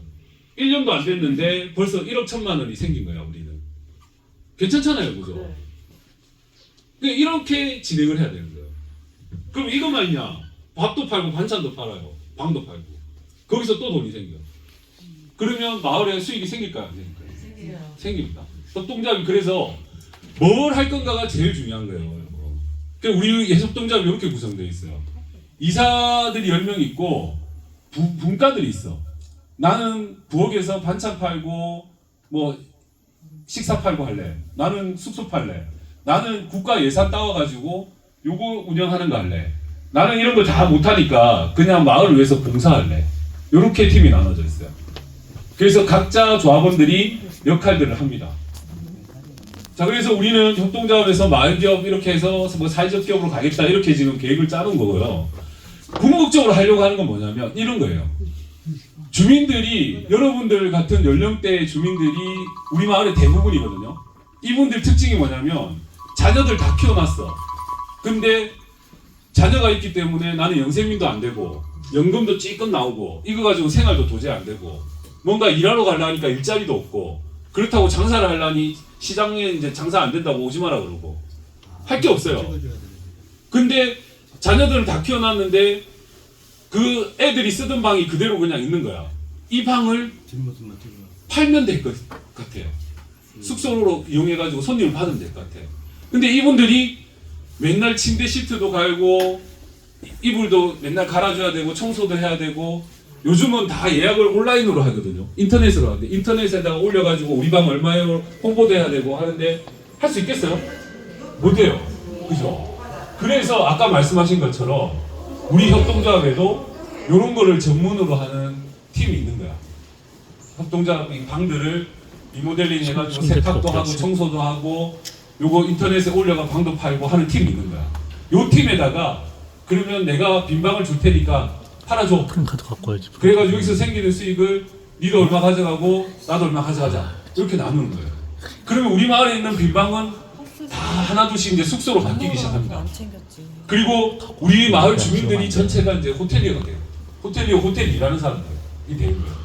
1년도 안 됐는데 벌써 1억 1천만 원이 생긴 거야 우리는. 괜찮잖아요, 그죠? 그러니까 이렇게 진행을 해야 되는 거예요. 그럼 이것만 있냐? 밥도 팔고 반찬도 팔아요. 방도 팔고. 거기서 또 돈이 생겨. 그러면 마을에 수익이 생길까요? 안 생길까요? 생깁니다. 협동조합이 그래서 뭘 할 건가가 제일 중요한 거예요. 그러니까 우리 협동조합이 이렇게 구성되어 있어요. 이사들이 10명 있고 분과들이 있어. 나는 부엌에서 반찬 팔고 뭐 식사 팔고 할래. 나는 숙소 팔래. 나는 국가 예산 따와가지고 요거 운영하는 거 할래. 나는 이런 거 다 못하니까 그냥 마을을 위해서 봉사할래. 요렇게 팀이 나눠져 있어요. 그래서 각자 조합원들이 역할들을 합니다. 자, 그래서 우리는 협동조합에서 마을기업 이렇게 해서 뭐 사회적 기업으로 가겠다 이렇게 지금 계획을 짜는 거고요. 궁극적으로 하려고 하는 건 뭐냐면 이런 거예요. 주민들이 여러분들 같은 연령대의 주민들이 우리 마을의 대부분이거든요. 이분들 특징이 뭐냐면 자녀들 다 키워놨어. 근데 자녀가 있기 때문에 나는 영세민도 안 되고 연금도 찌끔 나오고 이거 가지고 생활도 도저히 안 되고 뭔가 일하러 가려니까 일자리도 없고 그렇다고 장사를 하려니 시장에 이제 장사 안 된다고 오지 마라 그러고 할 게 없어요. 근데 자녀들을 다 키워놨는데 그 애들이 쓰던 방이 그대로 그냥 있는 거야. 이 방을 팔면 될 것 같아요. 숙소로 이용해가지고 손님을 받으면 될 것 같아요. 근데 이분들이 맨날 침대 시트도 갈고 이불도 맨날 갈아줘야 되고 청소도 해야 되고 요즘은 다 예약을 온라인으로 하거든요. 인터넷으로 하는데 인터넷에다가 올려가지고 우리 방 얼마예요 홍보도 해야 되고 하는데 할 수 있겠어요? 못해요. 그죠? 그래서 아까 말씀하신 것처럼 우리 협동조합에도 이런 거를 전문으로 하는 팀이 있는 거야. 협동조합 이 방들을 리모델링 해가지고 세탁도 하고 청소도 하고 요거 인터넷에 올려가 방도 팔고 하는 팀이 있는 거야. 요 팀에다가 그러면 내가 빈 방을 줄 테니까 팔아줘. 큰 카드 갖고 와야지. 그래가지고 여기서 생기는 수익을 니도 얼마 가져가고 나도 얼마 가져가자. 이렇게 나누는 거예요. 그러면 우리 마을에 있는 빈 방은 다 하나둘씩 이제 숙소로 바뀌기 시작합니다. 그리고 우리 마을 주민들이 전체가 이제 호텔리어가 돼요. 호텔리어 호텔 일하는 사람들이 되는 거예요.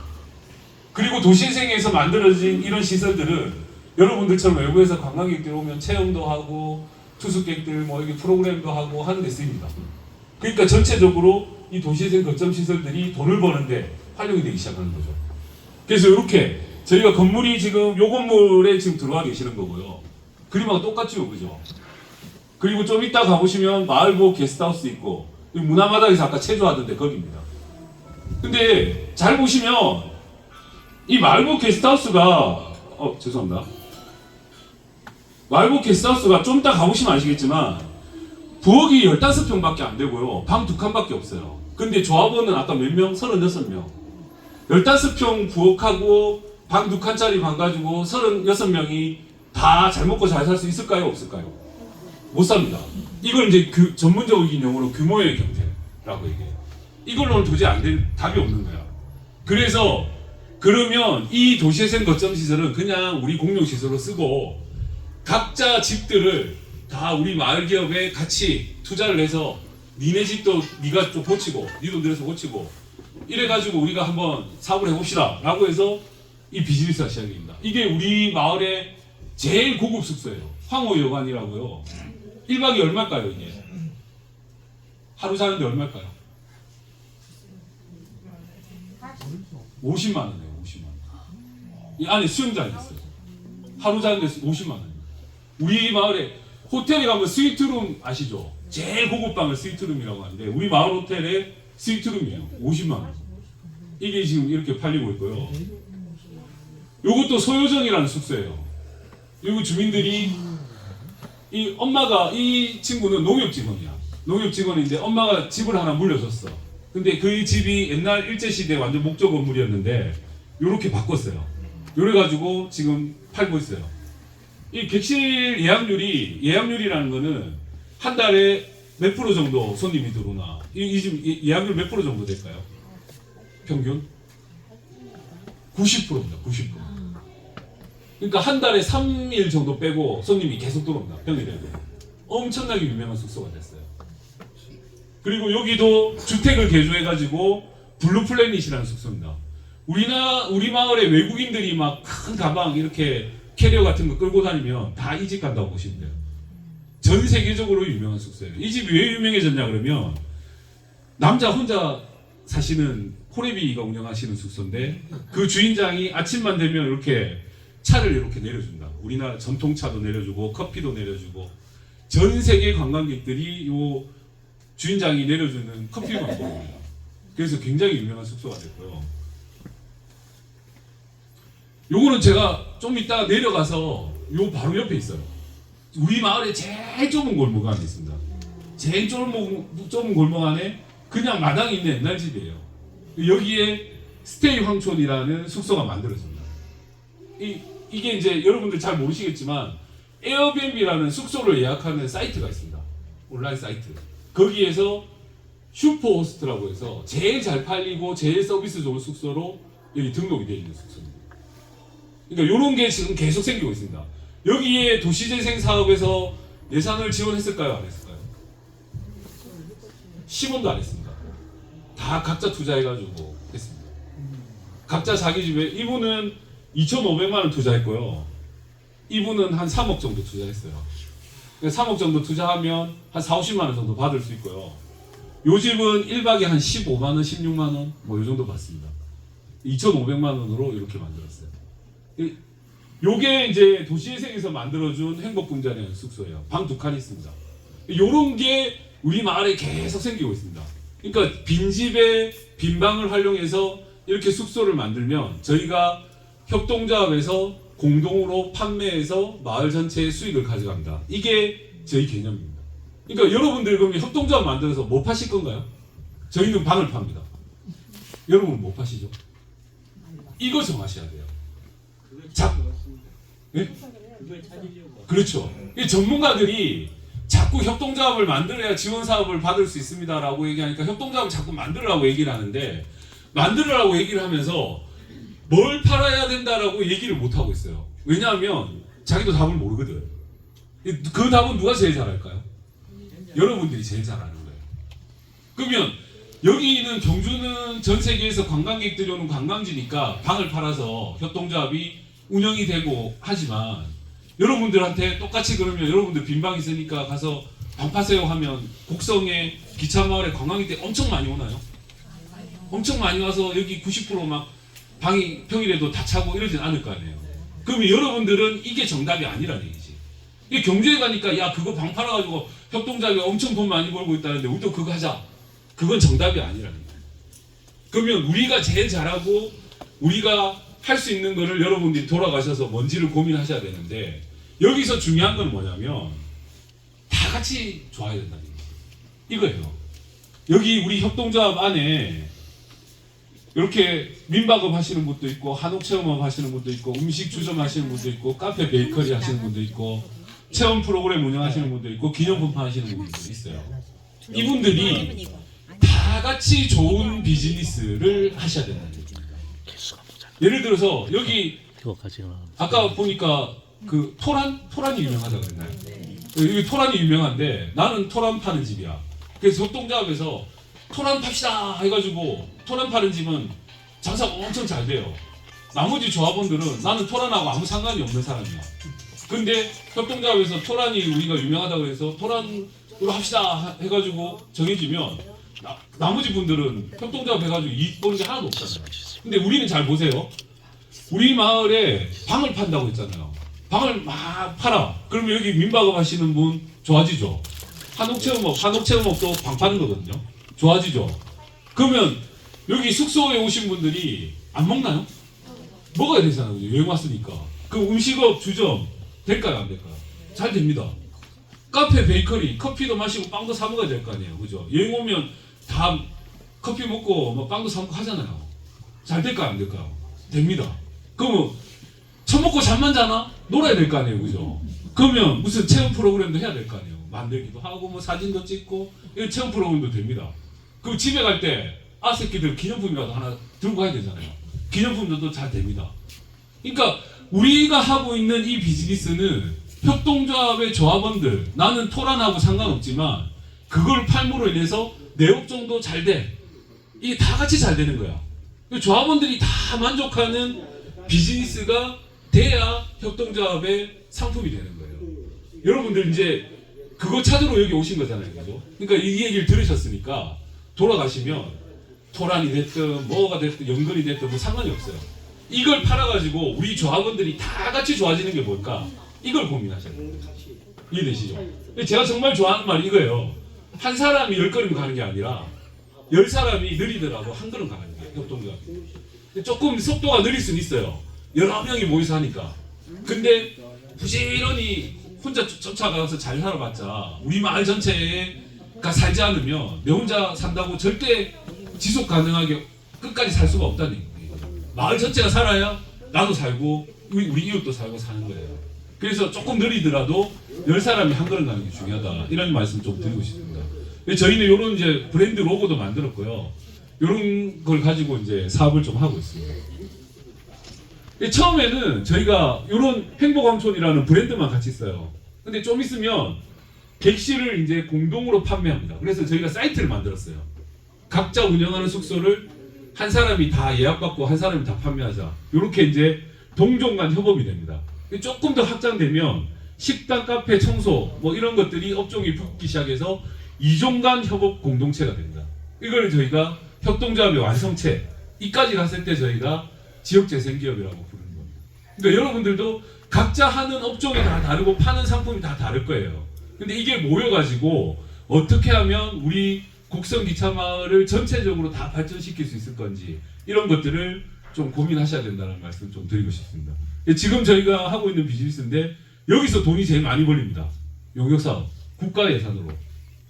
그리고 도시재생에서 만들어진 이런 시설들은 여러분들처럼 외부에서 관광객들 오면 체험도 하고 투숙객들 뭐 이렇게 프로그램도 하고 하는 데 쓰입니다. 그러니까 전체적으로 이 도시재생 거점 시설들이 돈을 버는데 활용이 되기 시작하는 거죠. 그래서 이렇게 저희가 건물이 지금 요 건물에 지금 들어와 계시는 거고요. 그림하고 똑같죠, 그죠? 그리고 좀 이따 가보시면 마을보 게스트하우스 있고 문화마당에서 아까 체조하던데 거기입니다. 근데 잘 보시면 이 말복 게스트하우스가 죄송합니다. 말복 게스트하우스가 좀 이따 가보시면 아시겠지만 부엌이 15평밖에 안 되고요. 방 2칸밖에 없어요. 근데 조합원은 아까 몇 명? 36명. 15평 부엌하고 방 2칸짜리 방 가지고 36명이 다 잘 먹고 잘 살 수 있을까요? 없을까요? 못 삽니다. 이걸 이제 전문적인 용어로 규모의 경제라고 얘기해요. 이걸로는 도저히 안 될, 답이 없는 거야. 그래서 그러면 이 도시재생 거점 시설은 그냥 우리 공용시설로 쓰고 각자 집들을 다 우리 마을 기업에 같이 투자를 해서 니네 집도 니가 좀 고치고 니 돈 들여서 고치고 이래가지고 우리가 한번 사업을 해봅시다 라고 해서 이 비즈니스가 시작이 됩니다. 이게 우리 마을의 제일 고급 숙소예요. 황호여관이라고요. 1박이 얼마일까요 이게? 하루 사는데 얼마일까요? 50만 원이에요. 50만 원. 이 안에 수영장이 있어요. 하루 자는데 50만 원입니다. 우리 마을에 호텔에 가면 스위트룸 아시죠? 제일 고급 방을 스위트룸이라고 하는데 우리 마을 호텔에 스위트룸이에요. 50만 원. 이게 지금 이렇게 팔리고 있고요. 요것도 소요정이라는 숙소예요. 여기 주민들이 이 엄마가 이 친구는 농협 직원이야. 농협 직원인데 엄마가 집을 하나 물려줬어. 근데 그 집이 옛날 일제시대 완전 목조 건물이었는데 요렇게 바꿨어요. 요래가지고 지금 팔고 있어요. 이 객실 예약률이라는 거는 한 달에 몇 프로 정도 손님이 들어오나? 이 집 예약률 몇 프로 정도 될까요? 평균? 90%입니다. 90%. 그러니까 한 달에 3일 정도 빼고 손님이 계속 들어옵니다. 평일에도. 엄청나게 유명한 숙소가 됐어요. 그리고 여기도 주택을 개조해가지고 블루플래닛이라는 숙소입니다. 우리 마을에 외국인들이 막 큰 가방 이렇게 캐리어 같은 거 끌고 다니면 다 이 집 간다고 보시면 돼요. 전 세계적으로 유명한 숙소예요. 이 집이 왜 유명해졌냐 그러면 남자 혼자 사시는 호레비가 운영하시는 숙소인데 그 주인장이 아침만 되면 이렇게 차를 이렇게 내려준다. 우리나라 전통차도 내려주고 커피도 내려주고 전 세계 관광객들이 요 주인장이 내려주는 커피만 먹습니다. 그래서 굉장히 유명한 숙소가 됐고요. 요거는 제가 좀 이따 내려가서 요 바로 옆에 있어요. 우리 마을에 제일 좁은 골목 안에 있습니다. 제일 좁은 골목 안에 그냥 마당이 있는 옛날 집이에요. 여기에 스테이 황촌이라는 숙소가 만들어집니다. 이게 이제 여러분들 잘 모르시겠지만 에어비앤비라는 숙소를 예약하는 사이트가 있습니다. 온라인 사이트. 거기에서 슈퍼호스트라고 해서 제일 잘 팔리고 제일 서비스 좋은 숙소로 여기 등록이 되어 있는 숙소입니다. 그러니까 이런 게 지금 계속 생기고 있습니다. 여기에 도시재생 사업에서 예산을 지원했을까요? 안 했을까요? 10원도 안 했습니다. 다 각자 투자해가지고 했습니다. 각자 자기 집에 이분은 2,500만 원 투자했고요. 이분은 한 3억 정도 투자했어요. 3억 정도 투자하면 한 4, 50만 원 정도 받을 수 있고요. 요 집은 1박에 한 15만 원, 16만 원 뭐 요 정도 받습니다. 2,500만 원으로 이렇게 만들었어요. 요게 이제 도시재생에서 만들어준 행복궁전이라는 숙소예요. 방 2칸 있습니다. 요런 게 우리 마을에 계속 생기고 있습니다. 그러니까 빈집에 빈방을 활용해서 이렇게 숙소를 만들면 저희가 협동조합에서 공동으로 판매해서 마을 전체의 수익을 가져갑니다. 이게 저희 개념입니다. 그러니까 여러분들 그럼 협동조합 만들어서 뭐 파실 건가요? 저희는 방을 팝니다. 여러분 뭐 파시죠? 이거 정하셔야 돼요. 자, 네? 그걸 찾으려고. 그렇죠. 이 전문가들이 자꾸 협동조합을 만들어야 지원 사업을 받을 수 있습니다라고 얘기하니까 협동조합을 자꾸 만들으라고 얘기를 하는데 만들으라고 얘기를 하면서 뭘 팔아야 된다라고 얘기를 못 하고 있어요. 왜냐하면 자기도 답을 모르거든. 그 답은 누가 제일 잘할까요? 여러분들이 제일 잘하는 거예요. 그러면 여기는 경주는 전 세계에서 관광객들이 오는 관광지니까 방을 팔아서 협동조합이 운영이 되고 하지만 여러분들한테 똑같이 그러면 여러분들 빈방 있으니까 가서 방 파세요 하면 곡성에 기차마을에 관광객들이 엄청 많이 오나요? 엄청 많이 와서 여기 90% 방이 평일에도 다 차고 이러진 않을 거 아니에요. 그러면 여러분들은 이게 정답이 아니라는 얘기지. 이게 경주에 가니까 야 그거 방 팔아가지고 협동조합이 엄청 돈 많이 벌고 있다는데 우리도 그거 하자. 그건 정답이 아니라는 거예요. 그러면 우리가 제일 잘하고 우리가 할 수 있는 거를 여러분들이 돌아가셔서 뭔지를 고민하셔야 되는데 여기서 중요한 건 뭐냐면 다 같이 좋아야 된다는 거예요. 이거예요. 여기 우리 협동조합 안에 이렇게 민박업 하시는 분도 있고 한옥체험업 하시는 분도 있고 음식 주점 하시는 분도 있고 카페 베이커리 하시는 분도 있고 체험 프로그램 운영하시는 분도 있고 기념품 하시는 분도 있어요. 이분들이 다 같이 좋은 비즈니스를 하셔야 된다는 거죠. 예를 들어서 여기 아까 보니까 그 토란이 유명하다고 그랬나요? 여기 토란이 유명한데 나는 토란 파는 집이야. 그래서 협동조합에서 토란 팝시다 해가지고 토란 파는 집은 장사가 엄청 잘 돼요. 나머지 조합원들은 나는 토란하고 아무 상관이 없는 사람이야. 근데 협동조합에서 토란이 우리가 유명하다고 해서 토란으로 합시다 해가지고 정해지면 나머지 분들은 협동조합 해가지고 이익 보는 게 하나도 없잖아요. 근데 우리는 잘 보세요. 우리 마을에 방을 판다고 했잖아요. 방을 막 팔아. 그러면 여기 민박업 하시는 분 좋아지죠. 한옥체험업도 방 파는 거거든요. 좋아지죠. 그러면 여기 숙소에 오신 분들이 안 먹나요? 먹어야 되잖아요. 여행 왔으니까. 그 음식업 주점 될까요? 안 될까요? 잘 됩니다. 카페 베이커리 커피도 마시고 빵도 사 먹어야 될 거 아니에요. 그죠? 여행 오면 다 커피 먹고 뭐 빵도 사 먹고 하잖아요. 잘 될까요? 안 될까요? 됩니다. 그러면 처먹고 잠만 자나? 놀아야 될 거 아니에요. 그죠? 그러면 무슨 체험 프로그램도 해야 될 거 아니에요. 만들기도 하고 뭐 사진도 찍고 이런 체험 프로그램도 됩니다. 그럼 집에 갈 때 새끼들 기념품이라도 하나 들고 가야 되잖아요. 기념품도 잘 됩니다. 그러니까 우리가 하고 있는 이 비즈니스는 협동조합의 조합원들 나는 토란하고 상관없지만 그걸 팔므로 인해서 내 업종도 잘 돼. 이게 다 같이 잘 되는 거야. 조합원들이 다 만족하는 비즈니스가 돼야 협동조합의 상품이 되는 거예요. 여러분들 이제 그거 찾으러 여기 오신 거잖아요. 그죠? 그러니까 이 얘기를 들으셨으니까 돌아가시면 토란이 됐든 뭐가 됐든 연근이 됐든 뭐 상관이 없어요. 이걸 팔아가지고 우리 조합원들이 다 같이 좋아지는 게 뭘까? 이걸 고민하셔야 돼요. 이해되시죠? 제가 정말 좋아하는 말이 이거예요. 한 사람이 10걸음 가는 게 아니라 10사람이 느리더라도 한 걸음 가는 게 협동조합이. 조금 속도가 느릴 수는 있어요. 여러 명이 모여서 하니까. 근데 부지런히 혼자 쫓아가서 잘 살아봤자 우리 마을 전체가 살지 않으면 내 혼자 산다고 절대 지속 가능하게 끝까지 살 수가 없다는 얘기예요. 마을 전체가 살아야 나도 살고 우리 이웃도 살고 사는 거예요. 그래서 조금 느리더라도 10사람이 한 걸음 가는 게 중요하다. 이런 말씀 좀 드리고 싶습니다. 저희는 이런 이제 브랜드 로고도 만들었고요. 이런 걸 가지고 이제 사업을 좀 하고 있습니다. 처음에는 저희가 이런 행복왕촌이라는 브랜드만 같이 써요. 근데 좀 있으면 객실을 이제 공동으로 판매합니다. 그래서 저희가 사이트를 만들었어요. 각자 운영하는 숙소를 한 사람이 다 예약받고 한 사람이 다 판매하자. 이렇게 이제 동종 간 협업이 됩니다. 조금 더 확장되면 식당, 카페, 청소 뭐 이런 것들이 업종이 붙기 시작해서 이종 간 협업 공동체가 됩니다. 이걸 저희가 협동조합의 완성체 이까지 갔을 때 저희가 지역재생기업이라고 부르는 겁니다. 그러니까 여러분들도 각자 하는 업종이 다 다르고 파는 상품이 다 다를 거예요. 근데 이게 모여가지고 어떻게 하면 우리 곡성기차마을을 전체적으로 다 발전시킬 수 있을 건지 이런 것들을 좀 고민하셔야 된다는 말씀 좀 드리고 싶습니다. 지금 저희가 하고 있는 비즈니스인데 여기서 돈이 제일 많이 벌립니다. 용역사업 국가 예산으로.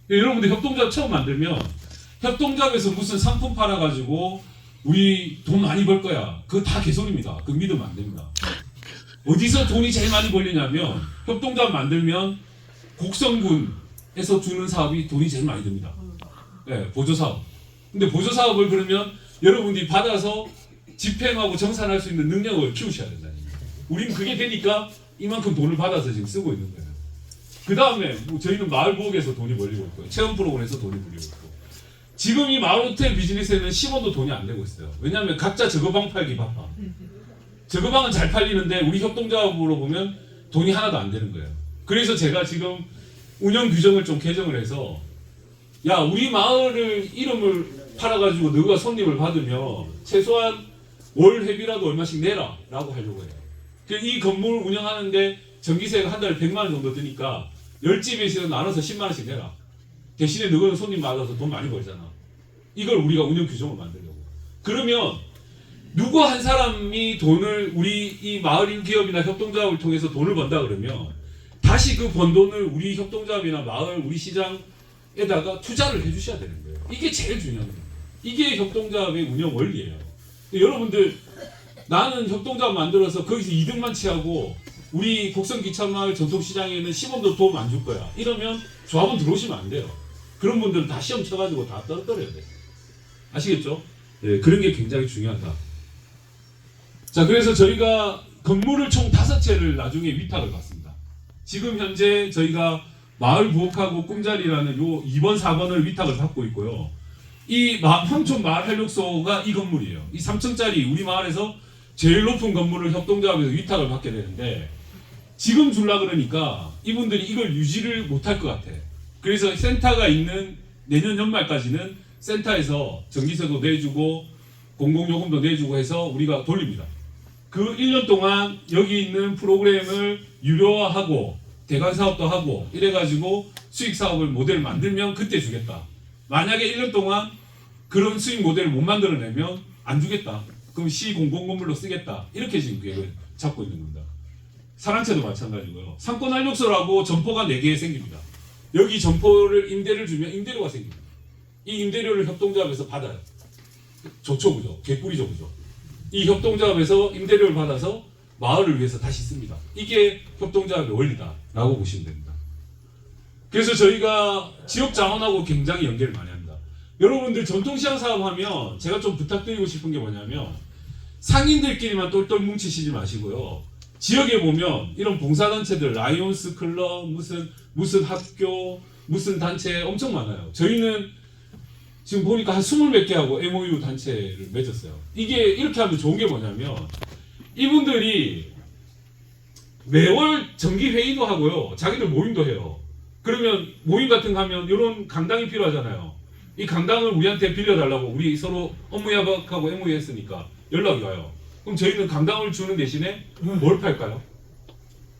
여러분들 협동조합 처음 만들면 협동조합에서 무슨 상품 팔아가지고 우리 돈 많이 벌 거야. 그거 다 개소리입니다. 그거 믿으면 안 됩니다. 어디서 돈이 제일 많이 벌리냐면 협동조합 만들면 곡성군에서 주는 사업이 돈이 제일 많이 듭니다. 네, 보조사업. 근데 보조사업을 그러면 여러분들이 받아서 집행하고 정산할 수 있는 능력을 키우셔야 된다는 거예요. 우리는 그게 되니까 이만큼 돈을 받아서 지금 쓰고 있는 거예요. 그 다음에 저희는 마을보호에서 돈이 벌리고 있고요. 체험 프로그램에서 돈이 벌리고 있고. 지금 이 마을호텔 비즈니스에는 10원도 돈이 안 되고 있어요. 왜냐하면 각자 저거방 팔기 바빠. 저거방은 잘 팔리는데 우리 협동조합으로 보면 돈이 하나도 안 되는 거예요. 그래서 제가 지금 운영 규정을 좀 개정을 해서 야 우리 마을을 이름을 팔아가지고 너가 손님을 받으면 최소한 월 회비라도 얼마씩 내라 라고 하려고 해요. 이 건물 운영하는데 전기세가 한 달에 100만 원 정도 드니까 10집에서 나눠서 10만 원씩 내라. 대신에 너는 손님 받아서 돈 많이 벌잖아. 이걸 우리가 운영 규정을 만들려고. 그러면 누구 한 사람이 돈을 우리 이 마을 기업이나 협동조합을 통해서 돈을 번다 그러면 다시 그 번 돈을 우리 협동조합이나 마을 우리 시장에다가 투자를 해주셔야 되는 거예요. 이게 제일 중요합니다. 이게 협동조합의 운영 원리예요. 여러분들 나는 협동조합 만들어서 거기서 이득만 취하고 우리 곡성기차마을 전통시장에는 시범도 도움 안 줄 거야. 이러면 조합은 들어오시면 안 돼요. 그런 분들은 다 시험 쳐가지고 다 떨어뜨려야 돼요. 아시겠죠? 네, 그런 게 굉장히 중요하다. 자, 그래서 저희가 건물을 총 5채를 나중에 위탁을 받습니다. 지금 현재 저희가 마을 부엌하고 꿈자리라는 요 2번, 4번을 위탁을 받고 있고요. 이 황촌 마을 활력소가 이 건물이에요. 이 3층짜리 우리 마을에서 제일 높은 건물을 협동조합에서 위탁을 받게 되는데 지금 줄라 그러니까 이분들이 이걸 유지를 못할 것 같아. 그래서 센터가 있는 내년 연말까지는 센터에서 전기세도 내주고 공공요금도 내주고 해서 우리가 돌립니다. 그 1년 동안 여기 있는 프로그램을 유료화하고 대관 사업도 하고 이래가지고 수익 사업을 모델을 만들면 그때 주겠다. 만약에 1년 동안 그런 수익 모델을 못 만들어내면 안 주겠다. 그럼 시 공공건물로 쓰겠다. 이렇게 지금 계획을 잡고 있는 겁니다. 사랑채도 마찬가지고요. 상권활력소라고 점포가 4개 생깁니다. 여기 점포를 임대를 주면 임대료가 생깁니다. 이 임대료를 협동조합에서 받아요. 좋죠, 그죠? 개꿀이죠, 그죠? 이 협동조합에서 임대료를 받아서 마을을 위해서 다시 씁니다. 이게 협동조합의 원리다라고 보시면 됩니다. 그래서 저희가 지역 자원하고 굉장히 연계를 많이 합니다. 여러분들 전통시장 사업하면 제가 좀 부탁드리고 싶은 게 뭐냐면 상인들끼리만 똘똘 뭉치시지 마시고요. 지역에 보면 이런 봉사단체들 라이온스 클럽 무슨 학교 무슨 단체 엄청 많아요. 저희는 지금 보니까 한 20몇 개하고 MOU 단체를 맺었어요. 이게 이렇게 하면 좋은 게 뭐냐면 이분들이 매월 정기 회의도 하고요. 자기들 모임도 해요. 그러면 모임 같은 거 하면 이런 강당이 필요하잖아요. 이 강당을 우리한테 빌려달라고 우리 서로 업무 협약하고 MOU 했으니까 연락이 와요. 그럼 저희는 강당을 주는 대신에 뭘 팔까요?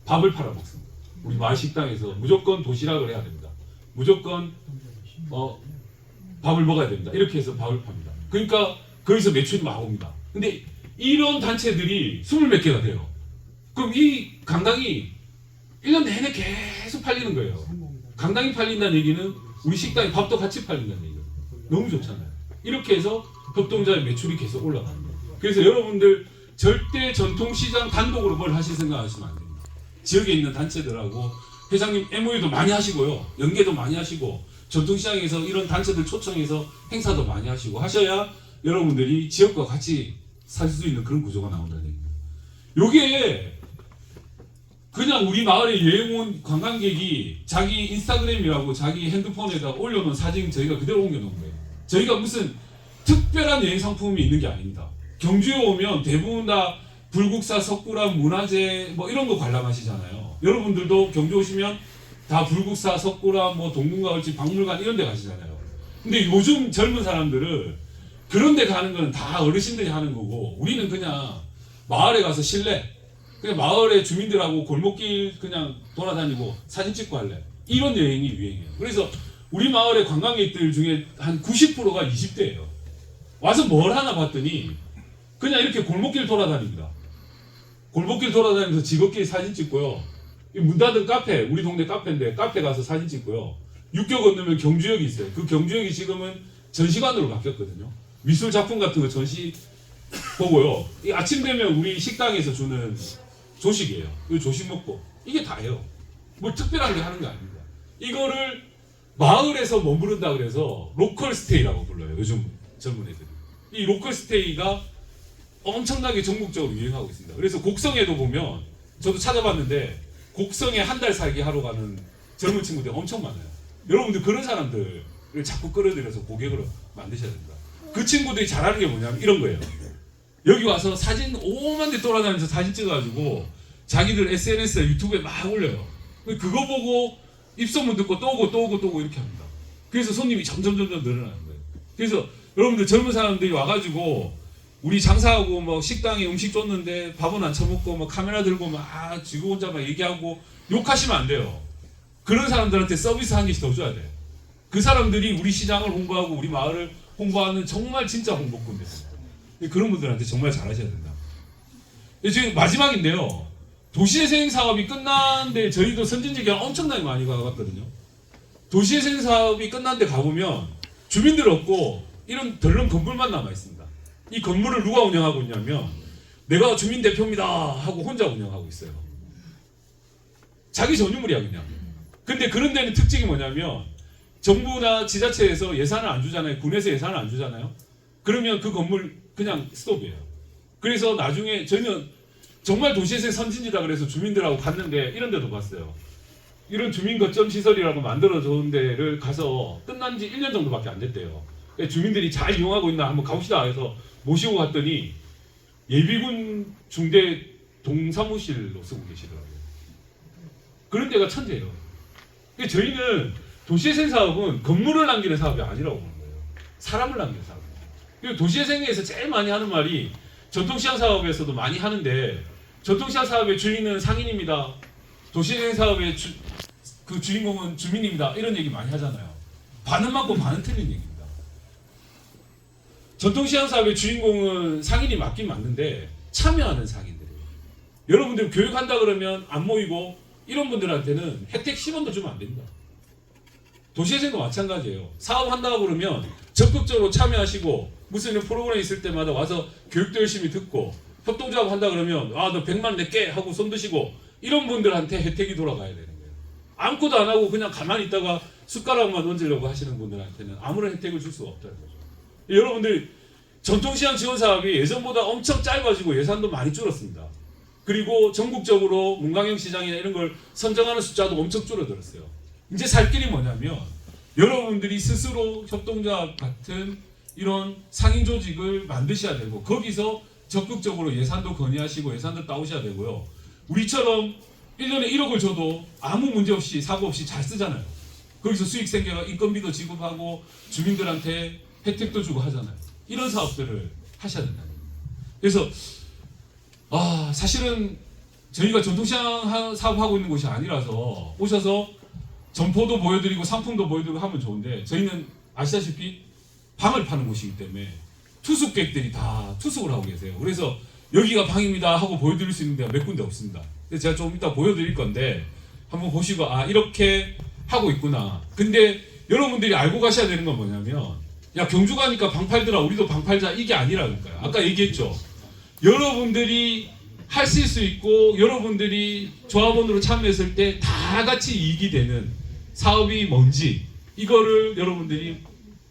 밥을 팔아먹습니다. 우리 마을 식당에서 무조건 도시락을 해야 됩니다. 무조건 밥을 먹어야 됩니다. 이렇게 해서 밥을 팝니다. 그러니까 거기서 매출이 막 옵니다. 근데 이런 단체들이 20몇 개가 돼요. 그럼 이 강당이 1년 내내 계속 팔리는 거예요. 강당이 팔린다는 얘기는 우리 식당에 밥도 같이 팔린다는 얘기예요. 너무 좋잖아요. 이렇게 해서 협동조합의 매출이 계속 올라갑니다. 그래서 여러분들 절대 전통시장 단독으로 뭘 하실 생각하시면 안 됩니다. 지역에 있는 단체들하고 회장님 MOU도 많이 하시고요. 연계도 많이 하시고 전통시장에서 이런 단체들 초청해서 행사도 많이 하시고 하셔야 여러분들이 지역과 같이 살 수 있는 그런 구조가 나온다는 얘기입니다. 요게 그냥 우리 마을에 여행 온 관광객이 자기 인스타그램이라고 자기 핸드폰에다 올려놓은 사진 저희가 그대로 옮겨놓은 거예요. 저희가 무슨 특별한 여행 상품이 있는 게 아닙니다. 경주에 오면 대부분 다 불국사, 석굴암, 문화재 뭐 이런 거 관람하시잖아요. 여러분들도 경주 오시면 다 불국사, 석굴암, 뭐 동궁가을집, 박물관 이런 데 가시잖아요. 근데 요즘 젊은 사람들은 그런 데 가는 건 다 어르신들이 하는 거고 우리는 그냥 마을에 가서 실내 그냥 마을의 주민들하고 골목길 그냥 돌아다니고 사진 찍고 할래. 이런 여행이 유행이에요. 그래서 우리 마을의 관광객들 중에 한 90%가 20대예요. 와서 뭘 하나 봤더니 그냥 이렇게 골목길 돌아다닙니다. 골목길 돌아다니면서 즐겁게 사진 찍고요. 문 닫은 카페, 우리 동네 카페인데 카페 가서 사진 찍고요. 육교 건너면 경주역이 있어요. 그 경주역이 지금은 전시관으로 바뀌었거든요. 미술 작품 같은 거 전시 보고요. 이 아침 되면 우리 식당에서 주는 조식이에요. 이 조식 먹고 이게 다예요. 뭐 특별한 게 하는 게 아닙니다. 이거를 마을에서 머무른다 그래서 로컬 스테이라고 불러요. 요즘 젊은 애들이. 이 로컬 스테이가 엄청나게 전국적으로 유행하고 있습니다. 그래서 곡성에도 보면 저도 찾아봤는데 곡성에 한 달 살기 하러 가는 젊은 친구들 엄청 많아요. 여러분들 그런 사람들을 자꾸 끌어들여서 고객으로 만드셔야 됩니다. 그 친구들이 잘하는 게 뭐냐면 이런 거예요. 여기 와서 사진 오만 대 돌아다니면서 사진 찍어가지고 자기들 SNS에 유튜브에 막 올려요. 그거 보고 입소문 듣고 또 오고 이렇게 합니다. 그래서 손님이 점점 늘어나는 거예요. 그래서 여러분들 젊은 사람들이 와가지고 우리 장사하고 뭐 식당에 음식 줬는데 밥은 안 처먹고 뭐 카메라 들고 막 지구 혼자 막 얘기하고 욕하시면 안 돼요. 그런 사람들한테 서비스 한 개씩 더 줘야 돼. 그 사람들이 우리 시장을 홍보하고 우리 마을을 홍보하는 정말 진짜 홍보꾼 됐습니다. 그런 분들한테 정말 잘하셔야 된다. 지금 마지막인데요. 도시재생 사업이 끝났는데 저희도 선진지 기간 엄청나게 많이 가봤거든요. 도시재생 사업이 끝났는데 가보면 주민들 없고 이런 덜렁 건물만 남아 있습니다. 이 건물을 누가 운영하고 있냐면 내가 주민 대표입니다 하고 혼자 운영하고 있어요. 자기 전유물이야 그냥. 근데 그런 데는 특징이 뭐냐면 정부나 지자체에서 예산을 안 주잖아요. 군에서 예산을 안 주잖아요. 그러면 그 건물 그냥 스톱이에요. 그래서 나중에 저희는 정말 도시재생 선진지다 그래서 주민들하고 갔는데 이런 데도 봤어요. 이런 주민 거점 시설이라고 만들어준 데를 가서 끝난 지 1년 정도밖에 안 됐대요. 주민들이 잘 이용하고 있나 한번 가봅시다 해서 모시고 갔더니 예비군 중대 동사무실로 쓰고 계시더라고요. 그런 데가 천재예요. 저희는 도시재생 사업은 건물을 남기는 사업이 아니라고 보는 거예요. 사람을 남기는 사업이에요. 그리고 도시재생에서 제일 많이 하는 말이 전통시장 사업에서도 많이 하는데 전통시장 사업의 주인은 상인입니다. 도시재생 사업의 그 주인공은 주민입니다. 이런 얘기 많이 하잖아요. 반은 맞고 반은 틀린 얘기입니다. 전통시장 사업의 주인공은 상인이 맞긴 맞는데 참여하는 상인들이에요. 여러분들 교육한다 그러면 안 모이고 이런 분들한테는 혜택 10원도 주면 안 됩니다. 도시재생도 마찬가지예요. 사업한다고 그러면 적극적으로 참여하시고 무슨 이런 프로그램 있을 때마다 와서 교육도 열심히 듣고 협동조합 한다 그러면 아 너 100만 낼게 하고 손 드시고 이런 분들한테 혜택이 돌아가야 되는 거예요. 아무것도 안 하고 그냥 가만히 있다가 숟가락만 얹으려고 하시는 분들한테는 아무런 혜택을 줄 수가 없다는 거죠. 여러분들 전통시장 지원 사업이 예전보다 엄청 짧아지고 예산도 많이 줄었습니다. 그리고 전국적으로 문광영 시장이나 이런 걸 선정하는 숫자도 엄청 줄어들었어요. 이제 살 길이 뭐냐면 여러분들이 스스로 협동조합 같은 이런 상인 조직을 만드셔야 되고 거기서 적극적으로 예산도 건의하시고 예산도 따오셔야 되고요. 우리처럼 1년에 1억을 줘도 아무 문제 없이 사고 없이 잘 쓰잖아요. 거기서 수익 생겨가 인건비도 지급하고 주민들한테 혜택도 주고 하잖아요. 이런 사업들을 하셔야 된다는 거예요. 그래서 사실은 저희가 전통시장 사업하고 있는 곳이 아니라서 오셔서 점포도 보여드리고 상품도 보여드리고 하면 좋은데 저희는 아시다시피 방을 파는 곳이기 때문에 투숙객들이 다 투숙을 하고 계세요. 그래서 여기가 방입니다 하고 보여드릴 수 있는 데가 몇 군데 없습니다. 그래서 제가 좀 이따 보여드릴 건데 한번 보시고 이렇게 하고 있구나. 근데 여러분들이 알고 가셔야 되는 건 뭐냐면 야 경주 가니까 방 팔더라 우리도 방 팔자 이게 아니라니까요. 아까 얘기했죠. 여러분들이 하실 수 있고 여러분들이 조합원으로 참여했을 때 다 같이 이익이 되는 사업이 뭔지 이거를 여러분들이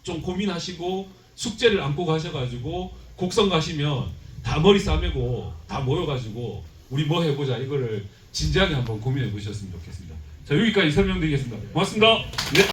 좀 고민하시고 숙제를 안고 가셔가지고 곡성 가시면 다 머리 싸매고 다 모여가지고 우리 뭐 해보자 이거를 진지하게 한번 고민해 보셨으면 좋겠습니다. 자 여기까지 설명드리겠습니다. 고맙습니다. 네.